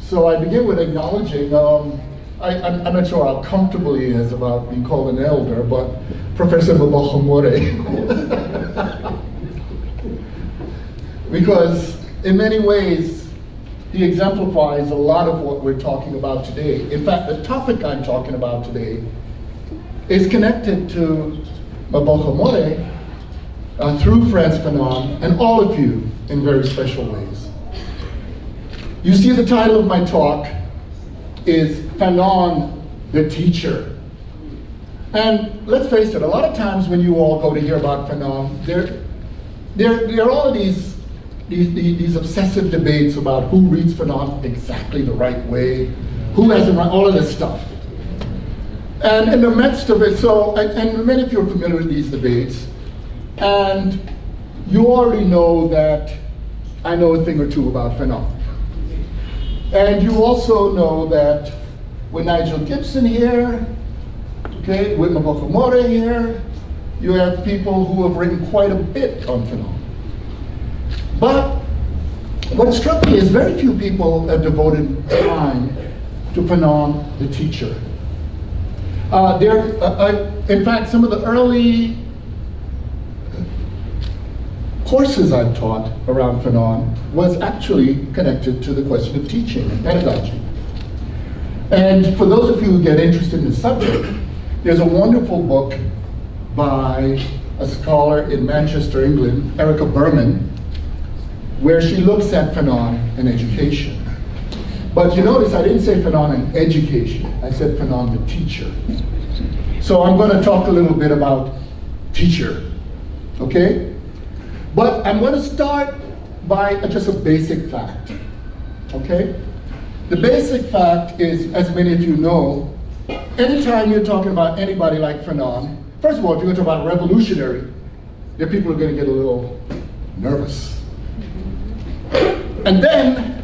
So I begin with acknowledging, I'm not sure how comfortable he is about being called an elder, but Professor Mbokhomore. Because in many ways, he exemplifies a lot of what we're talking about today. In fact, the topic I'm talking about today is connected to Mbokhomore through Frantz Fanon and all of you in very special ways. You see, the title of my talk is Fanon the Teacher. And let's face it, a lot of times when you all go to hear about Fanon, there are all of these obsessive debates about who reads Fanon exactly the right way, who has the right, all of this stuff. And in the midst of it, and many of you are familiar with these debates, and you already know that I know a thing or two about Fanon. And you also know that with Nigel Gibson here, okay, with Mbokhomore here, you have people who have written quite a bit on Fanon. But what struck me is very few people have devoted time to Fanon the teacher. In fact, some of the early courses I've taught around Fanon was actually connected to the question of teaching and pedagogy. And for those of you who get interested in the subject, there's a wonderful book by a scholar in Manchester, England, Erica Berman, where she looks at Fanon and education. But you notice I didn't say Fanon and education, I said Fanon the teacher. So I'm going to talk a little bit about teacher, okay? But I'm going to start by just a basic fact, okay? The basic fact is, as many of you know, anytime you're talking about anybody like Fanon, first of all, if you're going to talk about revolutionary, there are people who are going to get a little nervous. And then,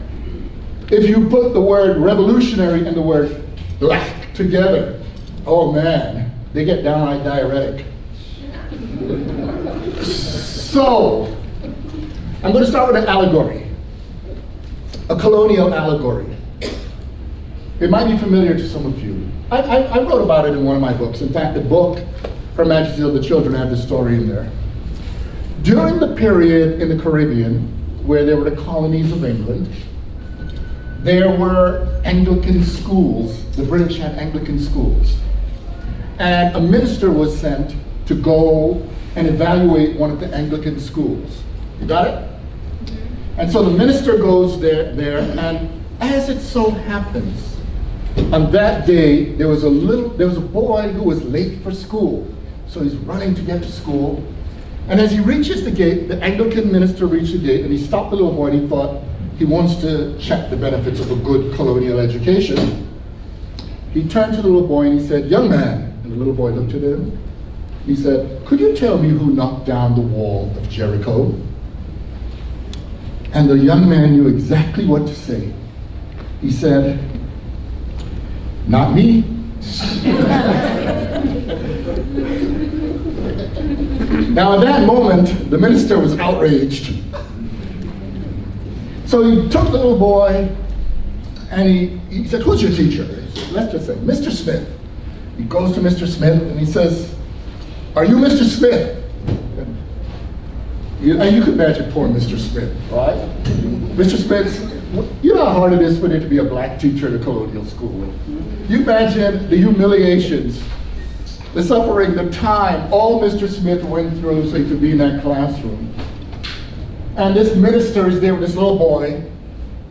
if you put the word revolutionary and the word black together, oh man, they get downright diuretic. So, I'm going to start with an allegory, a colonial allegory. It might be familiar to some of you. I wrote about it in one of my books. In fact, the book, Her Majesty of the Children, I have the story in there. During the period in the Caribbean, where there were the colonies of England, there were Anglican schools. The British had Anglican schools. And a minister was sent to go and evaluate one of the Anglican schools. You got it? And so the minister goes there, and as it so happens, on that day, there was a boy who was late for school. So he's running to get to school. And as he reaches the gate, the Anglican minister reached the gate, and he stopped the little boy, and he thought he wants to check the benefits of a good colonial education. He turned to the little boy and he said, "Young man," and the little boy looked at him. He said, "Could you tell me who knocked down the wall of Jericho?" And the young man knew exactly what to say. He said, "Not me." Now, at that moment, the minister was outraged. So he took the little boy and he said, "Who's your teacher?" Let's just say, "Mr. Smith." He goes to Mr. Smith and he says, "Are you Mr. Smith?" And you can imagine poor Mr. Smith, right? Mr. Smith, you know how hard it is for there to be a black teacher in a colonial school. You imagine the humiliations, the suffering, the time all Mr. Smith went through so he could be in that classroom. And this minister is there with this little boy,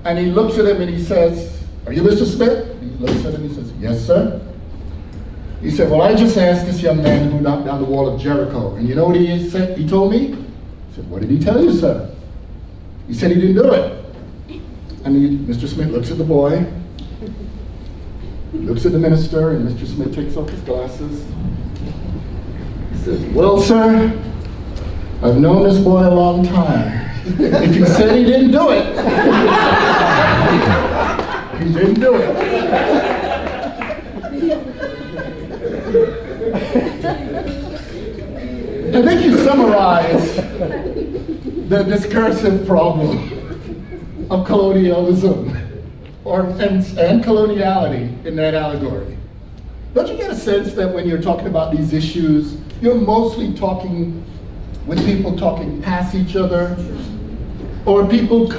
and he looks at him and he says, "Are you Mr. Smith?" He looks at him and he says, "Yes, sir." He said, "Well, I just asked this young man who knocked down the wall of Jericho, and you know what he said? He told me?" I said, "What did he tell you, sir?" He said he didn't do it. And Mr. Smith looks at the boy, looks at the minister, and Mr. Smith takes off his glasses. He says, "Well, sir, I've known this boy a long time. If he said he didn't do it, he didn't do it." I think you summarize the discursive problem of colonialism and coloniality in that allegory. Don't you get a sense that when you're talking about these issues, you're mostly talking with people talking past each other, or people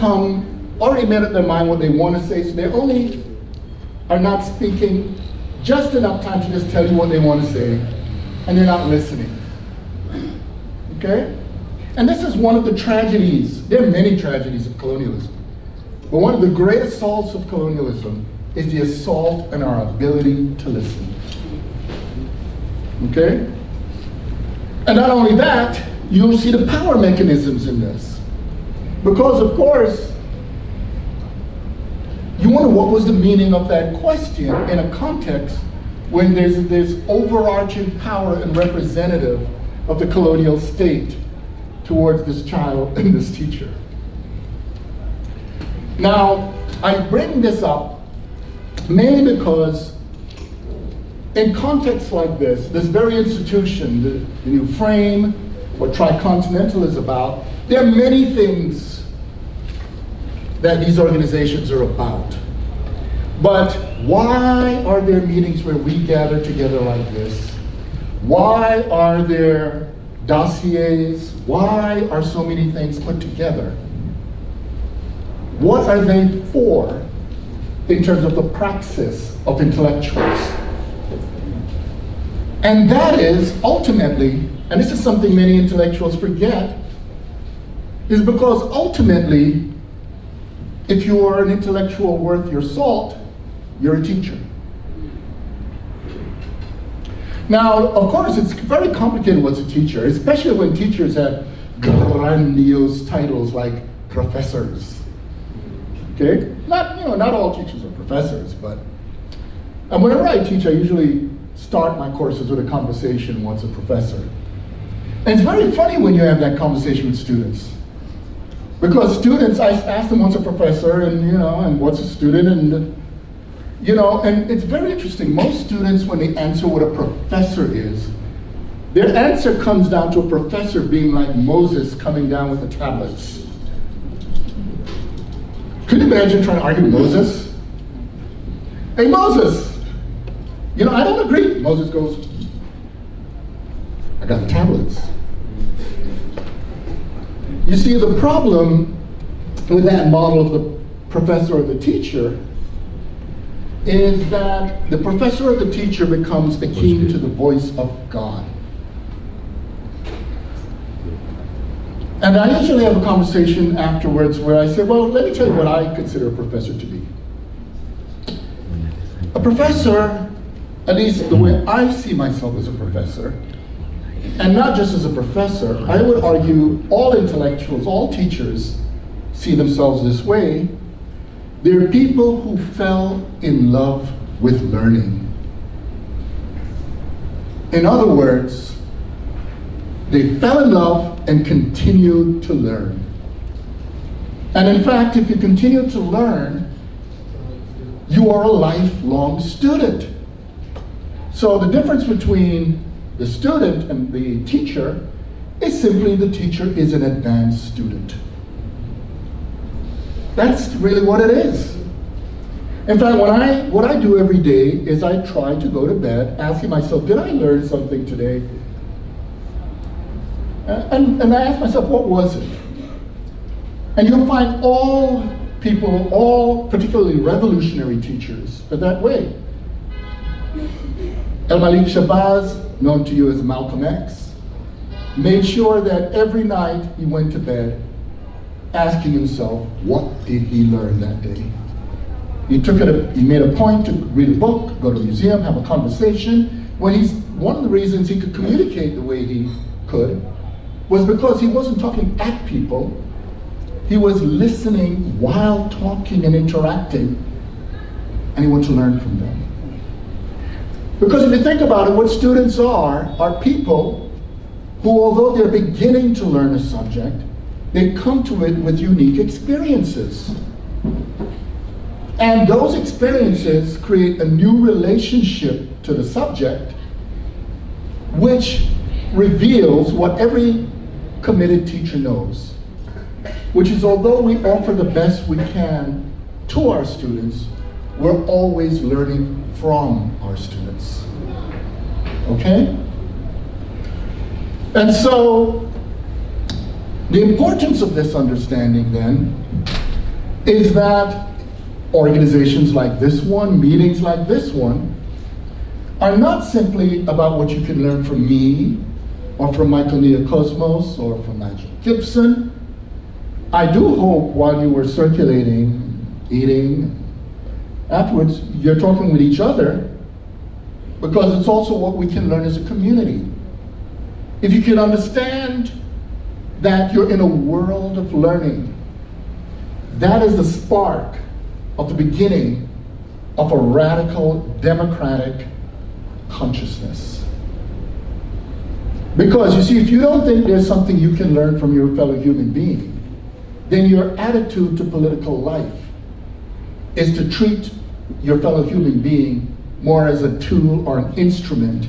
already made up their mind what they want to say, so they only are not speaking just enough time to just tell you what they want to say, and they're not listening. Okay? And this is one of the tragedies. There are many tragedies of colonialism. But one of the great assaults of colonialism is the assault on our ability to listen. Okay? And not only that, you'll see the power mechanisms in this. Because, of course, you wonder what was the meaning of that question in a context when there's this overarching power and representative of the colonial state towards this child and this teacher. Now, I bring this up mainly because in contexts like this very institution, the new frame, what Tricontinental is about, there are many things that these organizations are about. But why are there meetings where we gather together like this? Why are there dossiers? Why are so many things put together? What are they for in terms of the praxis of intellectuals? And that is ultimately, and this is something many intellectuals forget, is because ultimately, if you are an intellectual worth your salt, you're a teacher. Now, of course, it's very complicated what's a teacher, especially when teachers have grandiose titles like professors. Okay? Not all teachers are professors, but whenever I teach, I usually start my courses with a conversation, what's a professor? And it's very funny when you have that conversation with students. Because students, I ask them what's a professor, and what's a student, and it's very interesting. Most students, when they answer what a professor is, their answer comes down to a professor being like Moses coming down with the tablets. Could you imagine trying to argue with Moses? Hey, Moses, I don't agree. Moses goes, I got the tablets. You see, the problem with that model of the professor or the teacher is that the professor or the teacher becomes akin to the voice of God. And I usually have a conversation afterwards where I say, well, let me tell you what I consider a professor to be. A professor, at least the way I see myself as a professor, and not just as a professor, I would argue all intellectuals, all teachers see themselves this way. They're people who fell in love with learning. In other words, they fell in love and continued to learn. And in fact, if you continue to learn, you are a lifelong student. So the difference between the student and the teacher is simply the teacher is an advanced student. That's really what it is. In fact, what I do every day is I try to go to bed asking myself, did I learn something today? And I ask myself, what was it? And you'll find all people, all particularly revolutionary teachers, are that way. El-Malik Shabazz, known to you as Malcolm X, made sure that every night he went to bed asking himself, what did he learn that day? He made a point to read a book, go to a museum, have a conversation. One of the reasons he could communicate the way he could was because he wasn't talking at people, he was listening while talking and interacting, and he wanted to learn from them. Because if you think about it, what students are people who, although they're beginning to learn a subject, they come to it with unique experiences. And those experiences create a new relationship to the subject, which reveals what every committed teacher knows, which is although we offer the best we can to our students, we're always learning from our students, okay? And so, the importance of this understanding then is that organizations like this one, meetings like this one, are not simply about what you can learn from me, or from Michael Neocosmos, or from Nigel Gibson. I do hope while you were circulating, eating, afterwards, you're talking with each other, because it's also what we can learn as a community. If you can understand that you're in a world of learning, that is the spark of the beginning of a radical democratic consciousness. Because you see, if you don't think there's something you can learn from your fellow human being, then your attitude to political life is to treat your fellow human being more as a tool or an instrument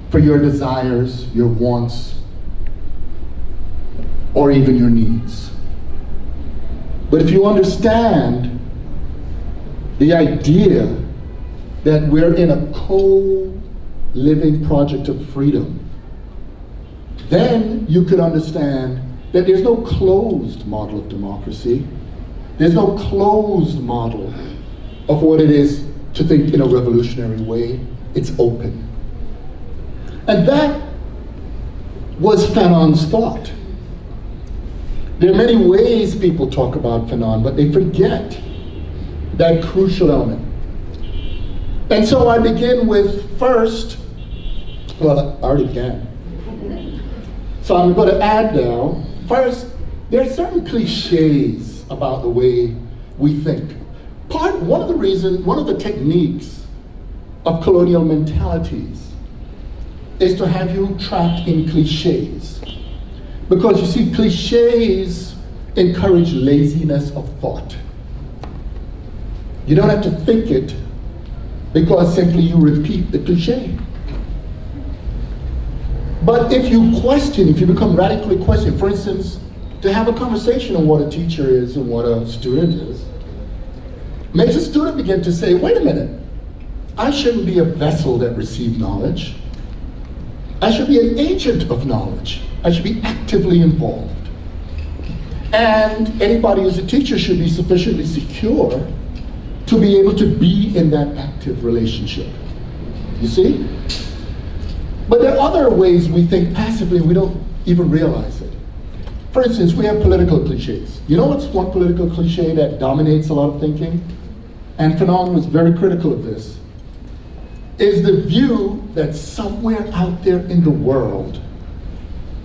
for your desires, your wants, or even your needs. But if you understand the idea that we're in a co-living project of freedom, then you could understand that there's no closed model of democracy. There's no closed model of what it is to think in a revolutionary way. It's open. And that was Fanon's thought. There are many ways people talk about Fanon, but they forget that crucial element. And so I begin with first, well, I already began. So I'm going to add now, first, there are certain cliches about the way we think. One of the techniques of colonial mentalities is to have you trapped in cliches. Because you see, cliches encourage laziness of thought. You don't have to think it, because simply you repeat the cliche. But if you question, if you become radically questioning, for instance, to have a conversation on what a teacher is and what a student is, makes a student begin to say, wait a minute, I shouldn't be a vessel that receives knowledge. I should be an agent of knowledge. I should be actively involved. And anybody who's a teacher should be sufficiently secure to be able to be in that active relationship. You see? But there are other ways we think passively, we don't even realize it. For instance, we have political cliches. You know what's one political cliche that dominates a lot of thinking? And Fanon was very critical of this. Is the view that somewhere out there in the world,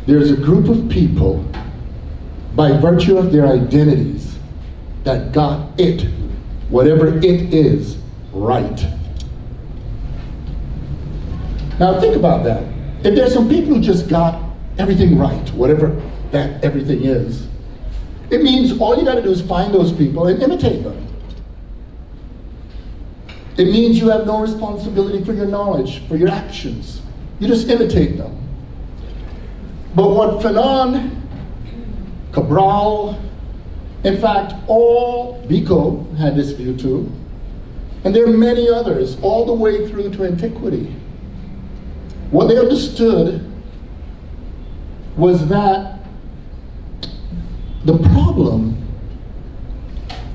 there's a group of people, by virtue of their identities, that got it, whatever it is, right. Now think about that. If there's some people who just got everything right, whatever that everything is, it means all you gotta do is find those people and imitate them. It means you have no responsibility for your knowledge, for your actions. You just imitate them. But what Fanon, Cabral, in fact, all Biko had this view too, and there are many others, all the way through to antiquity. What they understood was that the problem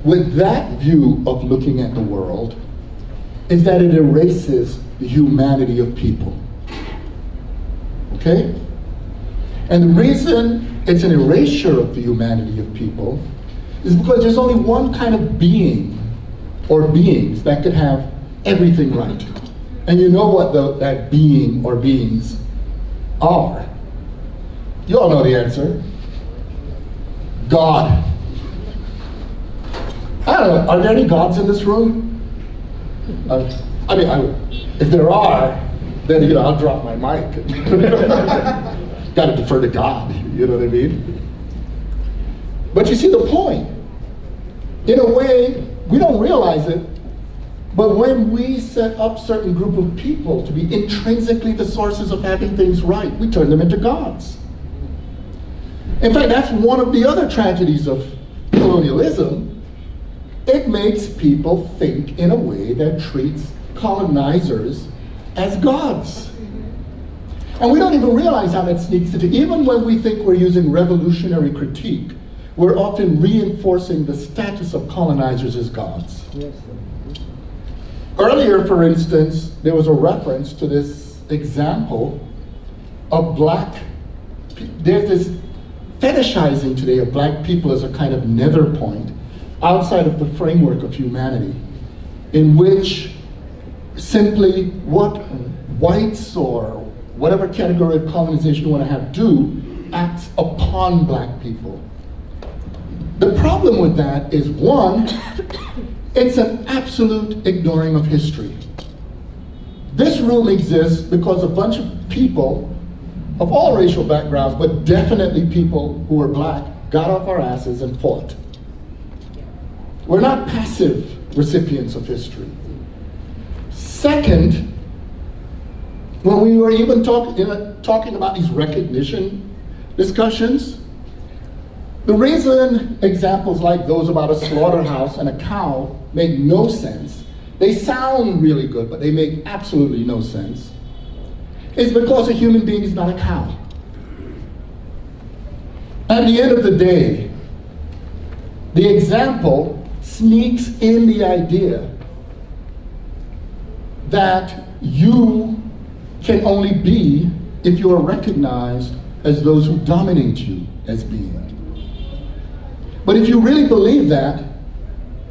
with that view of looking at the world is that it erases the humanity of people. Okay? And the reason it's an erasure of the humanity of people is because there's only one kind of being or beings that could have everything right. And you know what that being or beings are. You all know the answer. God. I don't know, are there any gods in this room? If there are, then I'll drop my mic. Got to defer to God, you know what I mean? But you see the point. In a way, we don't realize it, but when we set up certain group of people to be intrinsically the sources of having things right, we turn them into gods. In fact, that's one of the other tragedies of colonialism, it makes people think in a way that treats colonizers as gods. And we don't even realize how that sneaks into, even when we think we're using revolutionary critique, we're often reinforcing the status of colonizers as gods. Earlier, for instance, there was a reference to this example of there's this fetishizing today of black people as a kind of nether point outside of the framework of humanity, in which simply what whites or whatever category of colonization you want to have do acts upon black people. The problem with that is, one, it's an absolute ignoring of history. This room exists because a bunch of people of all racial backgrounds, but definitely people who were black, got off our asses and fought. We're not passive recipients of history. Second, when we were even talking about these recognition discussions, the reason examples like those about a slaughterhouse and a cow make no sense, they sound really good, but they make absolutely no sense, is because a human being is not a cow. At the end of the day, the example sneaks in the idea that you can only be if you are recognized as those who dominate you as being. But if you really believe that,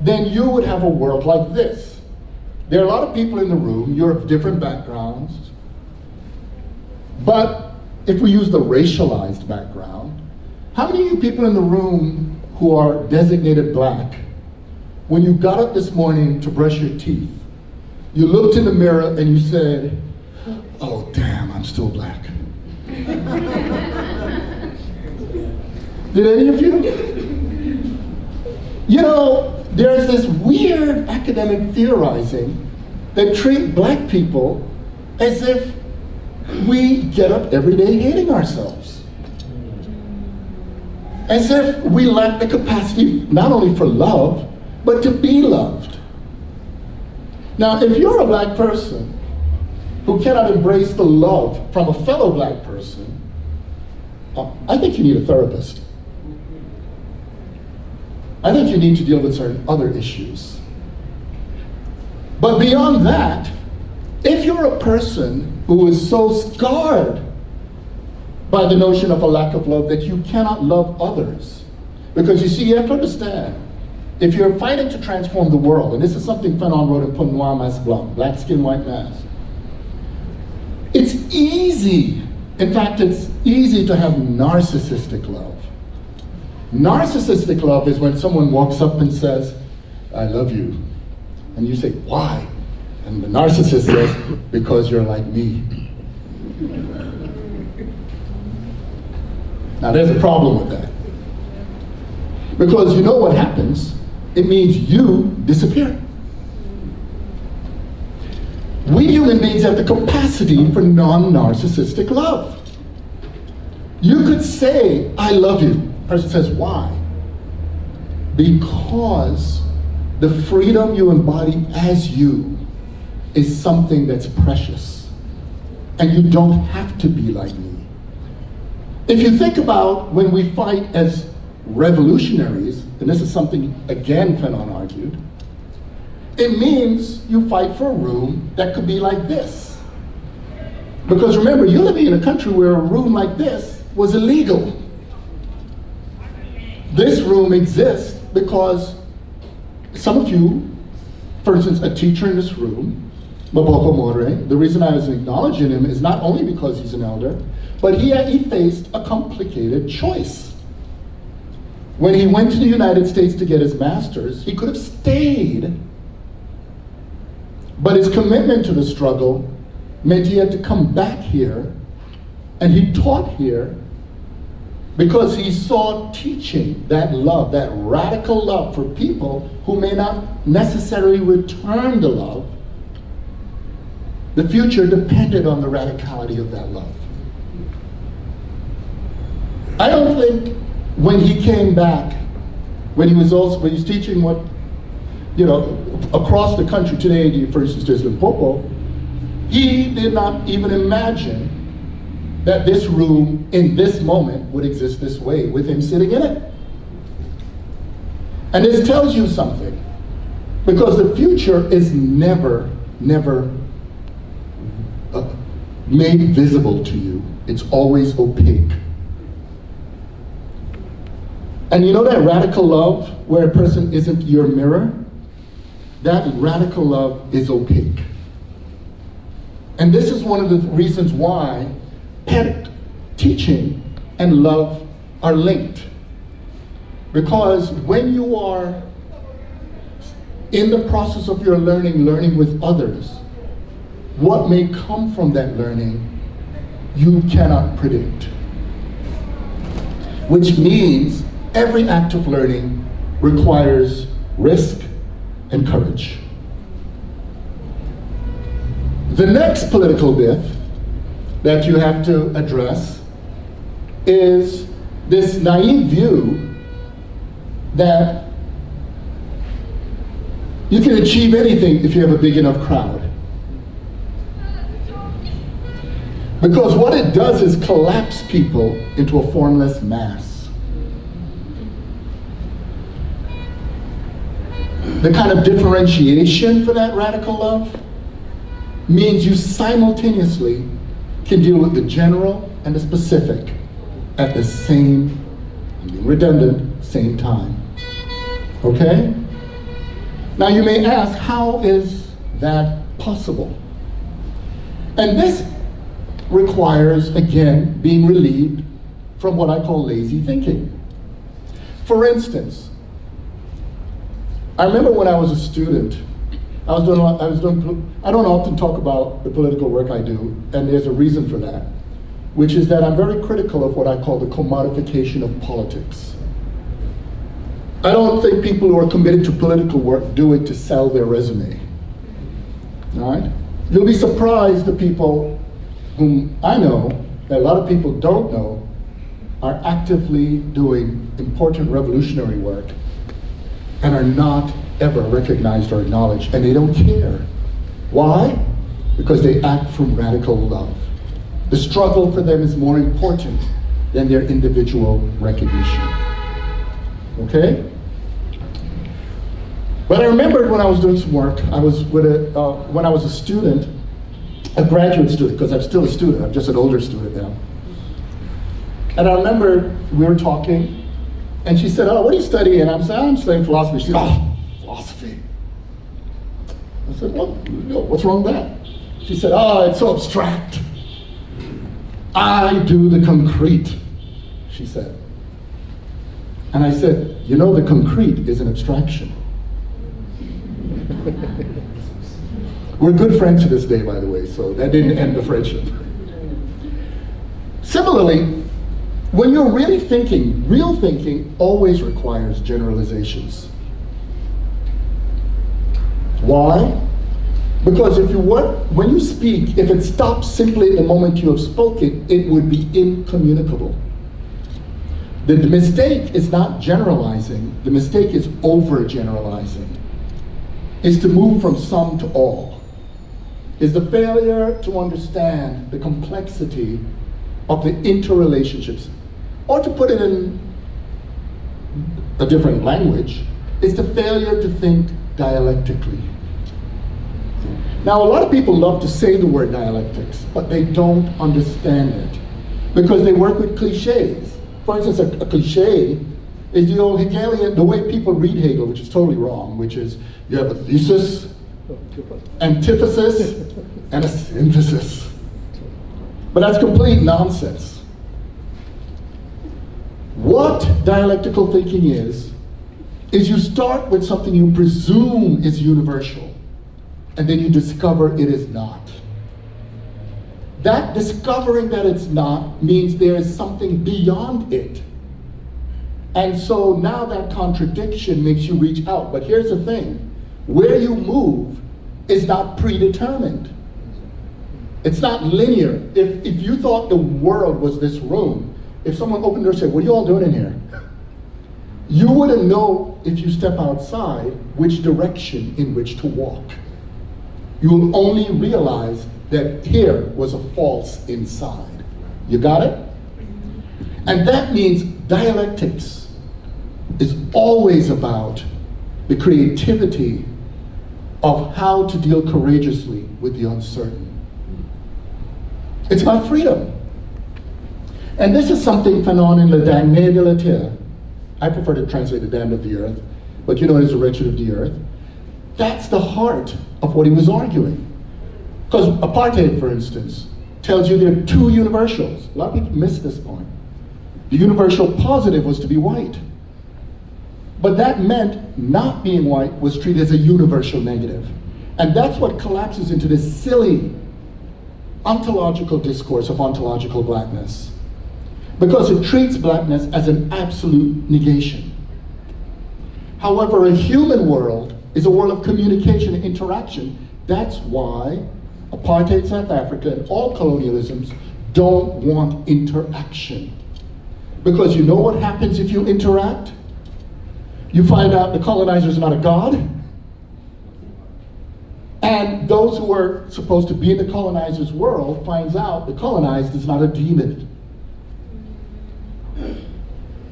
then you would have a world like this. There are a lot of people in the room, you're of different backgrounds, but if we use the racialized background, how many of you people in the room who are designated black, when you got up this morning to brush your teeth, you looked in the mirror and you said, oh damn, I'm still black? Did any of you? You know, there's this weird academic theorizing that treat black people as if we get up every day hating ourselves. As if we lack the capacity not only for love, but to be loved. Now, if you're a black person who cannot embrace the love from a fellow black person, I think you need a therapist. I think you need to deal with certain other issues. But beyond that, if you're a person who is so scarred by the notion of a lack of love that you cannot love others, because you see, you have to understand, if you're fighting to transform the world, and this is something Fanon wrote in Pour Noir Masque Blanc, Black Skin, White Mask, it's easy, in fact, it's easy to have narcissistic love. Narcissistic love is when someone walks up and says, I love you. And you say, why? And the narcissist says, because you're like me. Now there's a problem with that. Because you know what happens? It means you disappear. We human beings have the capacity for non-narcissistic love. You could say, I love you. The person says, why? Because the freedom you embody as you is something that's precious. And you don't have to be like me. If you think about when we fight as revolutionaries, and this is something, again, Fanon argued, it means you fight for a room that could be like this. Because remember, you're living in a country where a room like this was illegal. This room exists because some of you, for instance, a teacher in this room, Maboko More, the reason I was acknowledging him is not only because he's an elder, but he faced a complicated choice. When he went to the United States to get his master's, he could have stayed, but his commitment to the struggle meant he had to come back here, and he taught here because he saw teaching that love, that radical love for people who may not necessarily return the love. The future depended on the radicality of that love. I don't think when he came back, when he was teaching what you know, across the country today, for instance, there's Limpopo, he did not even imagine that this room in this moment would exist this way with him sitting in it. And this tells you something, because the future is never made visible to you. It's always opaque. And you know that radical love, where a person isn't your mirror? That radical love is opaque. And this is one of the reasons why teaching and love are linked. Because when you are in the process of your learning with others, what may come from that learning, you cannot predict. Which means every act of learning requires risk and courage. The next political myth that you have to address is this naive view that you can achieve anything if you have a big enough crowd. Because what it does is collapse people into a formless mass. The kind of differentiation for that radical love means you simultaneously can deal with the general and the specific at the same, I'm being redundant, same time. Okay? Now you may ask, how is that possible? And this requires, again, being relieved from what I call lazy thinking. For instance, I remember when I was a student, I don't often talk about the political work I do, and there's a reason for that, which is that I'm very critical of what I call the commodification of politics. I don't think people who are committed to political work do it to sell their resume, all right? You'll be surprised the people whom I know, that a lot of people don't know, are actively doing important revolutionary work and are not ever recognized or acknowledged, and they don't care. Why? Because they act from radical love. The struggle for them is more important than their individual recognition. Okay? But I remembered when I was doing some work, I was with when I was a student, a graduate student, because I'm still a student, I'm just an older student now. And I remember we were talking, and she said, "Oh, what do you study?" And I'm saying, "I'm studying philosophy." She said, "Oh, philosophy." I said, "Well, what's wrong with that?" She said, "Oh, it's so abstract. I do the concrete," she said. And I said, "You know, the concrete is an abstraction." We're good friends to this day, by the way, so that didn't end the friendship. Similarly, when you're really thinking, real thinking always requires generalizations. Why? Because when you speak, if it stops simply the moment you have spoken, it would be incommunicable. The mistake is not generalizing, the mistake is overgeneralizing. Is to move from some to all. Is the failure to understand the complexity of the interrelationships. Or to put it in a different language, is the failure to think dialectically. Now, a lot of people love to say the word dialectics, but they don't understand it because they work with cliches. For instance, a cliche is the old Hegelian, the way people read Hegel, which is totally wrong, which is you have a thesis, antithesis, and a synthesis. But that's complete nonsense. What dialectical thinking is you start with something you presume is universal, and then you discover it is not. That discovering that it's not means there is something beyond it. And so now that contradiction makes you reach out. But here's the thing, where you move is not predetermined. It's not linear. If you thought the world was this room, if someone opened the door and said, "What are you all doing in here?" You wouldn't know if you step outside which direction in which to walk. You will only realize that here was a false inside. You got it? And that means dialectics is always about the creativity of how to deal courageously with the uncertain. It's about freedom. And this is something Fanon in Le Damné de la Terre, I prefer to translate the damned of the earth, but you know it is the wretched of the earth. That's the heart of what he was arguing. Because apartheid, for instance, tells you there are two universals. A lot of people miss this point. The universal positive was to be white. But that meant not being white was treated as a universal negative. And that's what collapses into this silly ontological discourse of ontological blackness. Because it treats blackness as an absolute negation. However, a human world is a world of communication and interaction. That's why apartheid South Africa and all colonialisms don't want interaction. Because you know what happens if you interact? You find out the colonizer is not a god, and those who are supposed to be in the colonizer's world finds out the colonized is not a demon.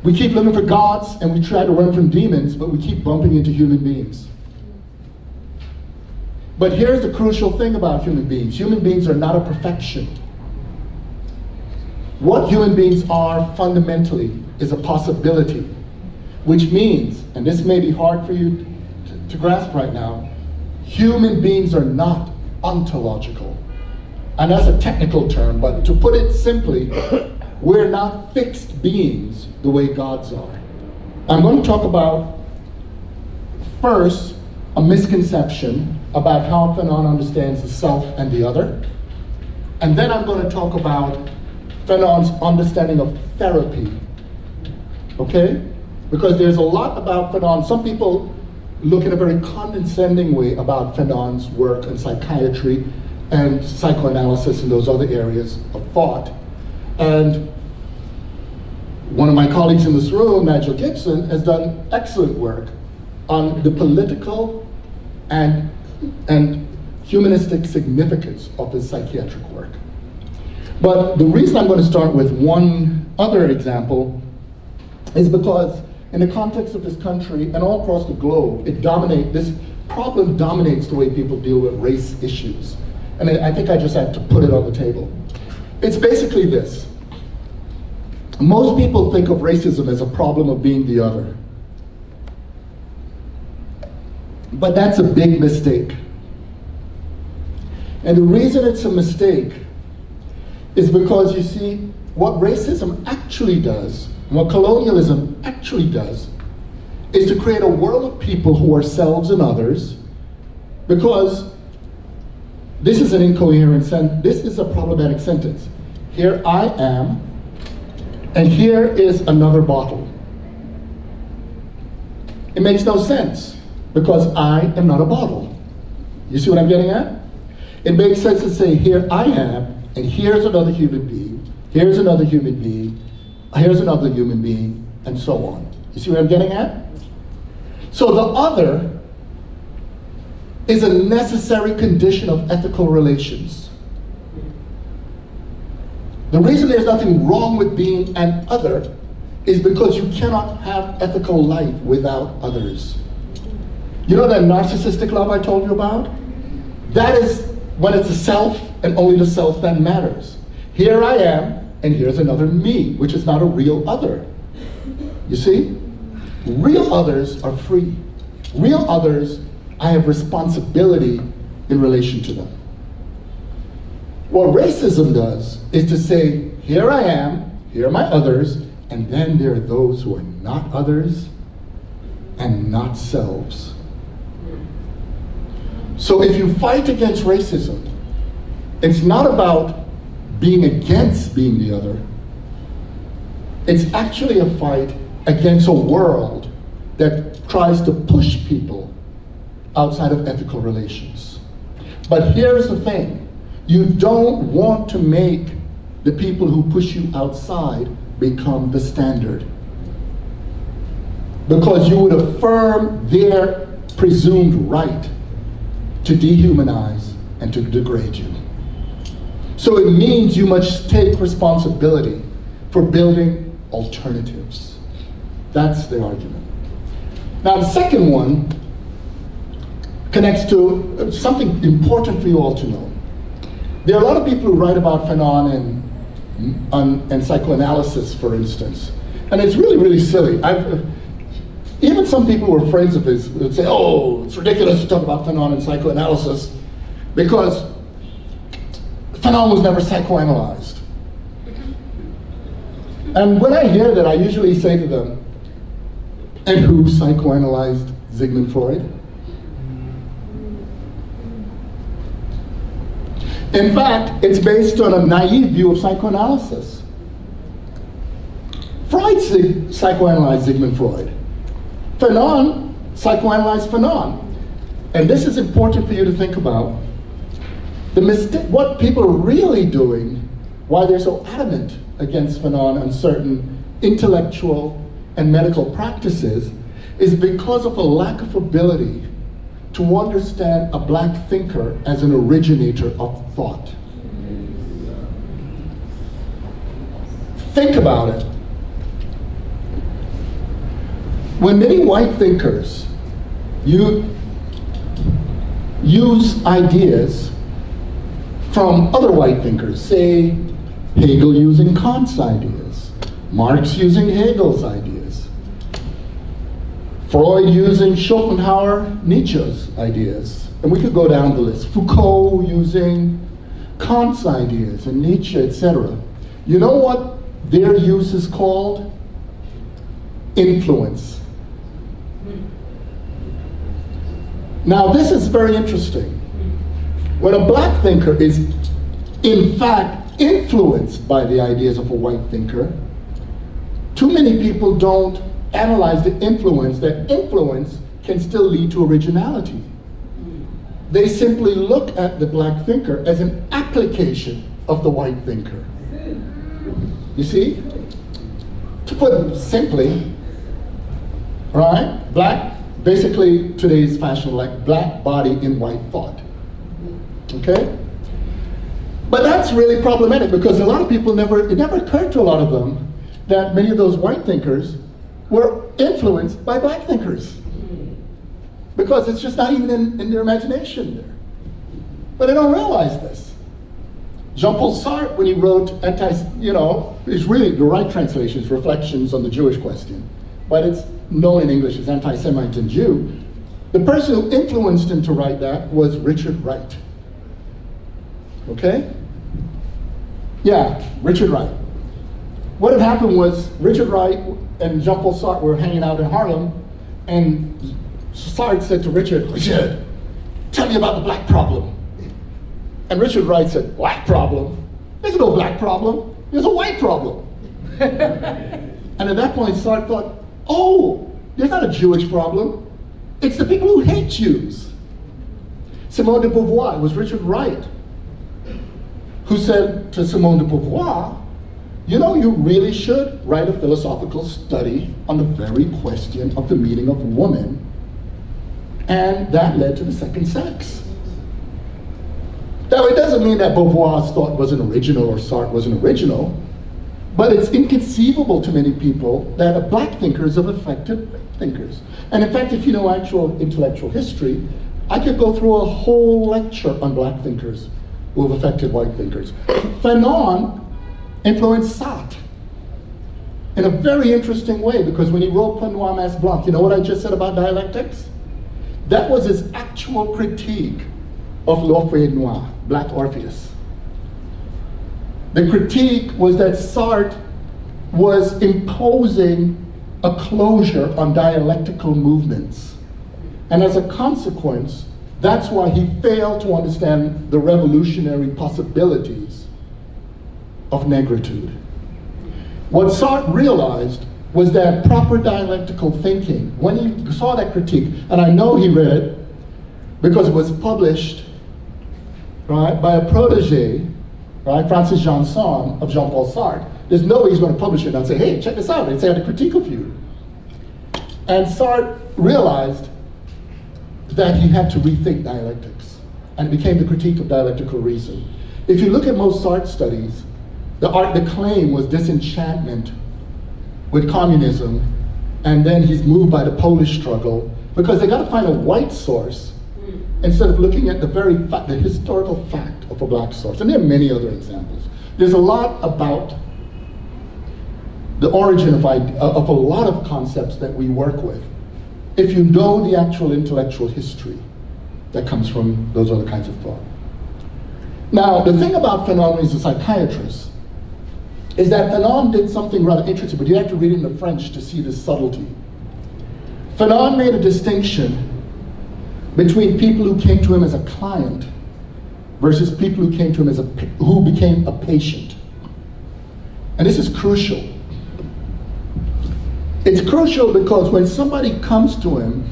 We keep looking for gods and we try to run from demons, but we keep bumping into human beings. But here's the crucial thing about human beings. Human beings are not a perfection. What human beings are fundamentally is a possibility, which means, and this may be hard for you to grasp right now, human beings are not ontological. And that's a technical term, but to put it simply, we're not fixed beings the way gods are. I'm going to talk about, first, a misconception about how Fanon understands the self and the other. And then I'm going to talk about Fanon's understanding of therapy. Okay? Because there's a lot about Fanon. Some people look in a very condescending way about Fanon's work in psychiatry and psychoanalysis and those other areas of thought. And one of my colleagues in this room, Nigel Gibson, has done excellent work on the political and humanistic significance of his psychiatric work. But the reason I'm going to start with one other example is because in the context of this country and all across the globe, this problem dominates the way people deal with race issues. And I think I just had to put it on the table. It's basically this. Most people think of racism as a problem of being the other. But that's a big mistake. And the reason it's a mistake is because, you see, what racism actually does, what colonialism actually does, is to create a world of people who are selves and others, because this is an incoherent sentence, this is a problematic sentence. Here I am, and here is another bottle. It makes no sense, because I am not a bottle. You see what I'm getting at? It makes sense to say, here I am, and here's another human being, here's another human being, here's another human being, and so on. You see what I'm getting at? So the other is a necessary condition of ethical relations. The reason there's nothing wrong with being an other is because you cannot have ethical life without others. You know that narcissistic love I told you about? That is when it's the self and only the self that matters. Here I am, and here's another me, which is not a real other. You see? Real others are free. Real others, I have responsibility in relation to them. What racism does is to say, here I am, here are my others, and then there are those who are not others and not selves. So if you fight against racism, it's not about being against being the other. It's actually a fight against a world that tries to push people outside of ethical relations. But here's the thing. You don't want to make the people who push you outside become the standard. because you would affirm their presumed right to dehumanize and to degrade you. So it means you must take responsibility for building alternatives. That's the argument. Now the second one connects to something important for you all to know. There are a lot of people who write about Fanon and psychoanalysis, for instance. And it's really, really silly. Even some people who are friends of his would say, oh, it's ridiculous to talk about Fanon and psychoanalysis because Fanon was never psychoanalyzed. And when I hear that, I usually say to them, and who psychoanalyzed Sigmund Freud? In fact, it's based on a naive view of psychoanalysis. Freud psychoanalyzed Sigmund Freud. Fanon psychoanalyzed Fanon. And this is important for you to think about. What people are really doing, why they're so adamant against Fanon and certain intellectual and medical practices, is because of a lack of ability to understand a black thinker as an originator of thought. Think about it. When many white thinkers use ideas from other white thinkers, say Hegel using Kant's ideas, Marx using Hegel's ideas, Freud using Schopenhauer, Nietzsche's ideas, and we could go down the list. Foucault using Kant's ideas and Nietzsche, etc. You know what their use is called? Influence. Now this is very interesting. When a black thinker is in fact influenced by the ideas of a white thinker, too many people don't analyze the influence. That influence can still lead to originality. They simply look at the black thinker as an application of the white thinker. You see? To put it simply, right? Black, basically today's fashion, like black body in white thought. Okay? But that's really problematic because a lot of people it never occurred to a lot of them that many of those white thinkers were influenced by black thinkers. Because it's just not even in their imagination there. But they don't realize this. Jean-Paul Sartre, when he wrote it's really the right translation is Reflections on the Jewish Question, but it's known in English as Anti-Semite and Jew. The person who influenced him to write that was Richard Wright. Okay? Yeah, Richard Wright. What had happened was Richard Wright and Jean-Paul Sartre were hanging out in Harlem, and Sartre said to Richard, Richard, tell me about the black problem. And Richard Wright said, black problem? There's no black problem. There's a white problem. And at that point, Sartre thought, oh, there's not a Jewish problem. It's the people who hate Jews. Simone de Beauvoir, it was Richard Wright who said to Simone de Beauvoir, you know, you really should write a philosophical study on the very question of the meaning of woman. And that led to the second sex. Now, it doesn't mean that Beauvoir's thought wasn't original or Sartre wasn't original, but it's inconceivable to many people that black thinkers have affected white thinkers. And in fact, if you know actual intellectual history, I could go through a whole lecture on black thinkers who have affected white thinkers. Fanon influenced Sartre in a very interesting way, because when he wrote Point Noir Mas Blanc, you know what I just said about dialectics? That was his actual critique of L'Orphée Noir, Black Orpheus. The critique was that Sartre was imposing a closure on dialectical movements. And as a consequence, that's why he failed to understand the revolutionary possibilities of negritude. What Sartre realized was that proper dialectical thinking, when he saw that critique, and I know he read it because it was published, right, by a protege, right, Francis Janson of Jean-Paul Sartre. There's no way he's going to publish it and say, hey, check this out, it's had a critique of you. And Sartre realized that he had to rethink dialectics, and it became the critique of dialectical reason. If you look at most Sartre studies, the claim was disenchantment with communism, and then he's moved by the Polish struggle, because they got to find a white source instead of looking at the the historical fact of a black source. And there are many other examples. There's a lot about the origin of a lot of concepts that we work with, if you know the actual intellectual history that comes from those other kinds of thought. Now, the thing about Fanon as a psychiatrist is that Fanon did something rather interesting, but you have to read it in the French to see the subtlety. Fanon made a distinction between people who came to him as a client versus people who came to him who became a patient. And this is crucial. It's crucial because when somebody comes to him,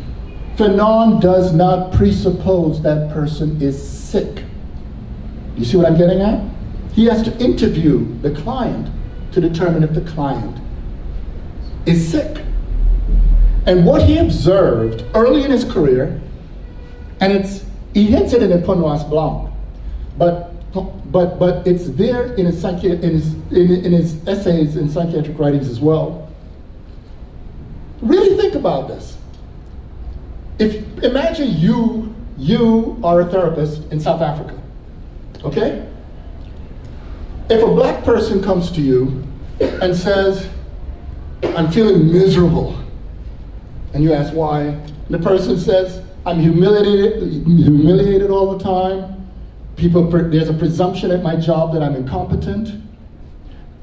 Fanon does not presuppose that person is sick. You see what I'm getting at? He has to interview the client to determine if the client is sick. And what he observed early in his career, and he hints it in the Point Noir Blanc, but it's there in his essays and psychiatric writings as well. Really think about this. Imagine you are a therapist in South Africa, okay? If a black person comes to you and says, I'm feeling miserable, and you ask why, and the person says, I'm humiliated all the time. There's a presumption at my job that I'm incompetent.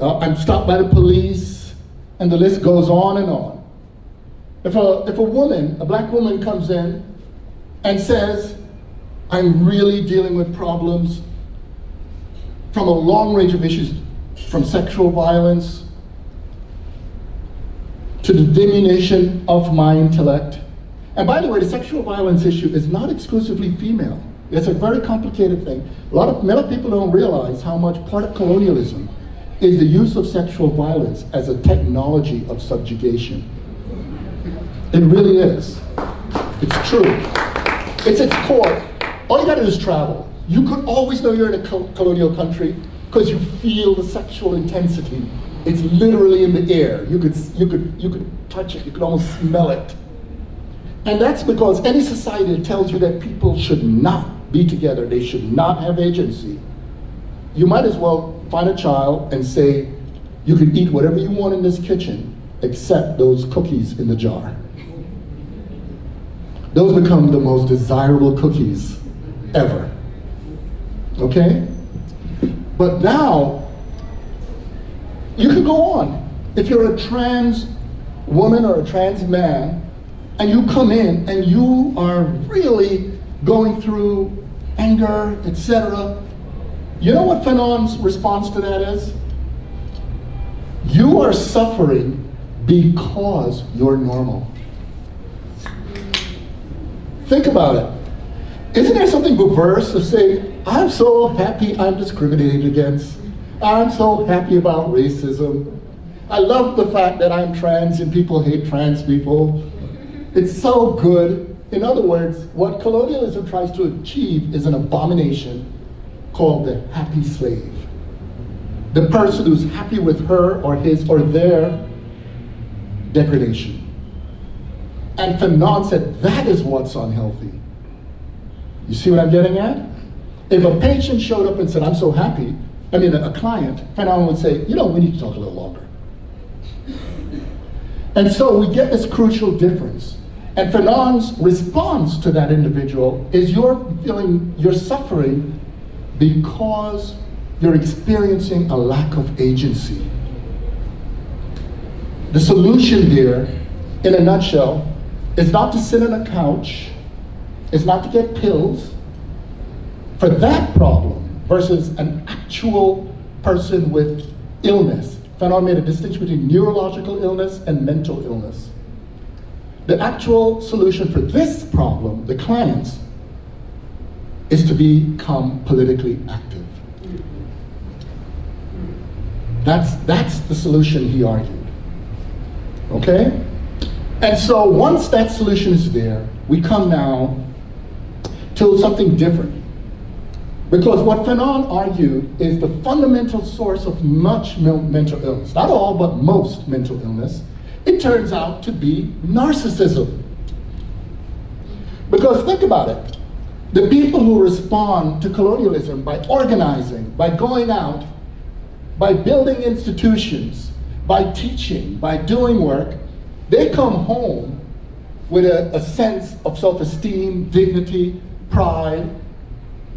I'm stopped by the police, and the list goes on and on. If a black woman comes in and says, I'm really dealing with problems from a long range of issues, from sexual violence to the diminution of my intellect. And by the way, the sexual violence issue is not exclusively female. It's a very complicated thing. Many people don't realize how much part of colonialism is the use of sexual violence as a technology of subjugation. It really is. It's true. It's its core. All you gotta do is travel. You could always know you're in a colonial country because you feel the sexual intensity. It's literally in the air. You could touch it. You could almost smell it. And that's because any society that tells you that people should not be together, they should not have agency, you might as well find a child and say, you can eat whatever you want in this kitchen except those cookies in the jar. Those become the most desirable cookies ever. Okay? But now, you could go on. If you're a trans woman or a trans man, and you come in and you are really going through anger, etc., you know what Fanon's response to that is? You are suffering because you're normal. Think about it. Isn't there something perverse of saying, I'm so happy I'm discriminated against. I'm so happy about racism. I love the fact that I'm trans and people hate trans people. It's so good. In other words, what colonialism tries to achieve is an abomination called the happy slave. The person who's happy with her or his or their degradation. And Fanon said that is what's unhealthy. You see what I'm getting at? If a patient showed up and said, I'm so happy, a client, Fanon would say, we need to talk a little longer. And so we get this crucial difference. And Fanon's response to that individual is you're suffering because you're experiencing a lack of agency. The solution here, in a nutshell, is not to sit on a couch, is not to get pills for that problem versus an actual person with illness. Fanon made a distinction between neurological illness and mental illness. The actual solution for this problem, the clients, is to become politically active. That's the solution he argued. Okay? And so once that solution is there, we come now to something different. Because what Fanon argued is the fundamental source of much mental illness, not all, but most mental illness, it turns out to be narcissism. Because think about it, the people who respond to colonialism by organizing, by going out, by building institutions, by teaching, by doing work, they come home with a sense of self-esteem, dignity, pride,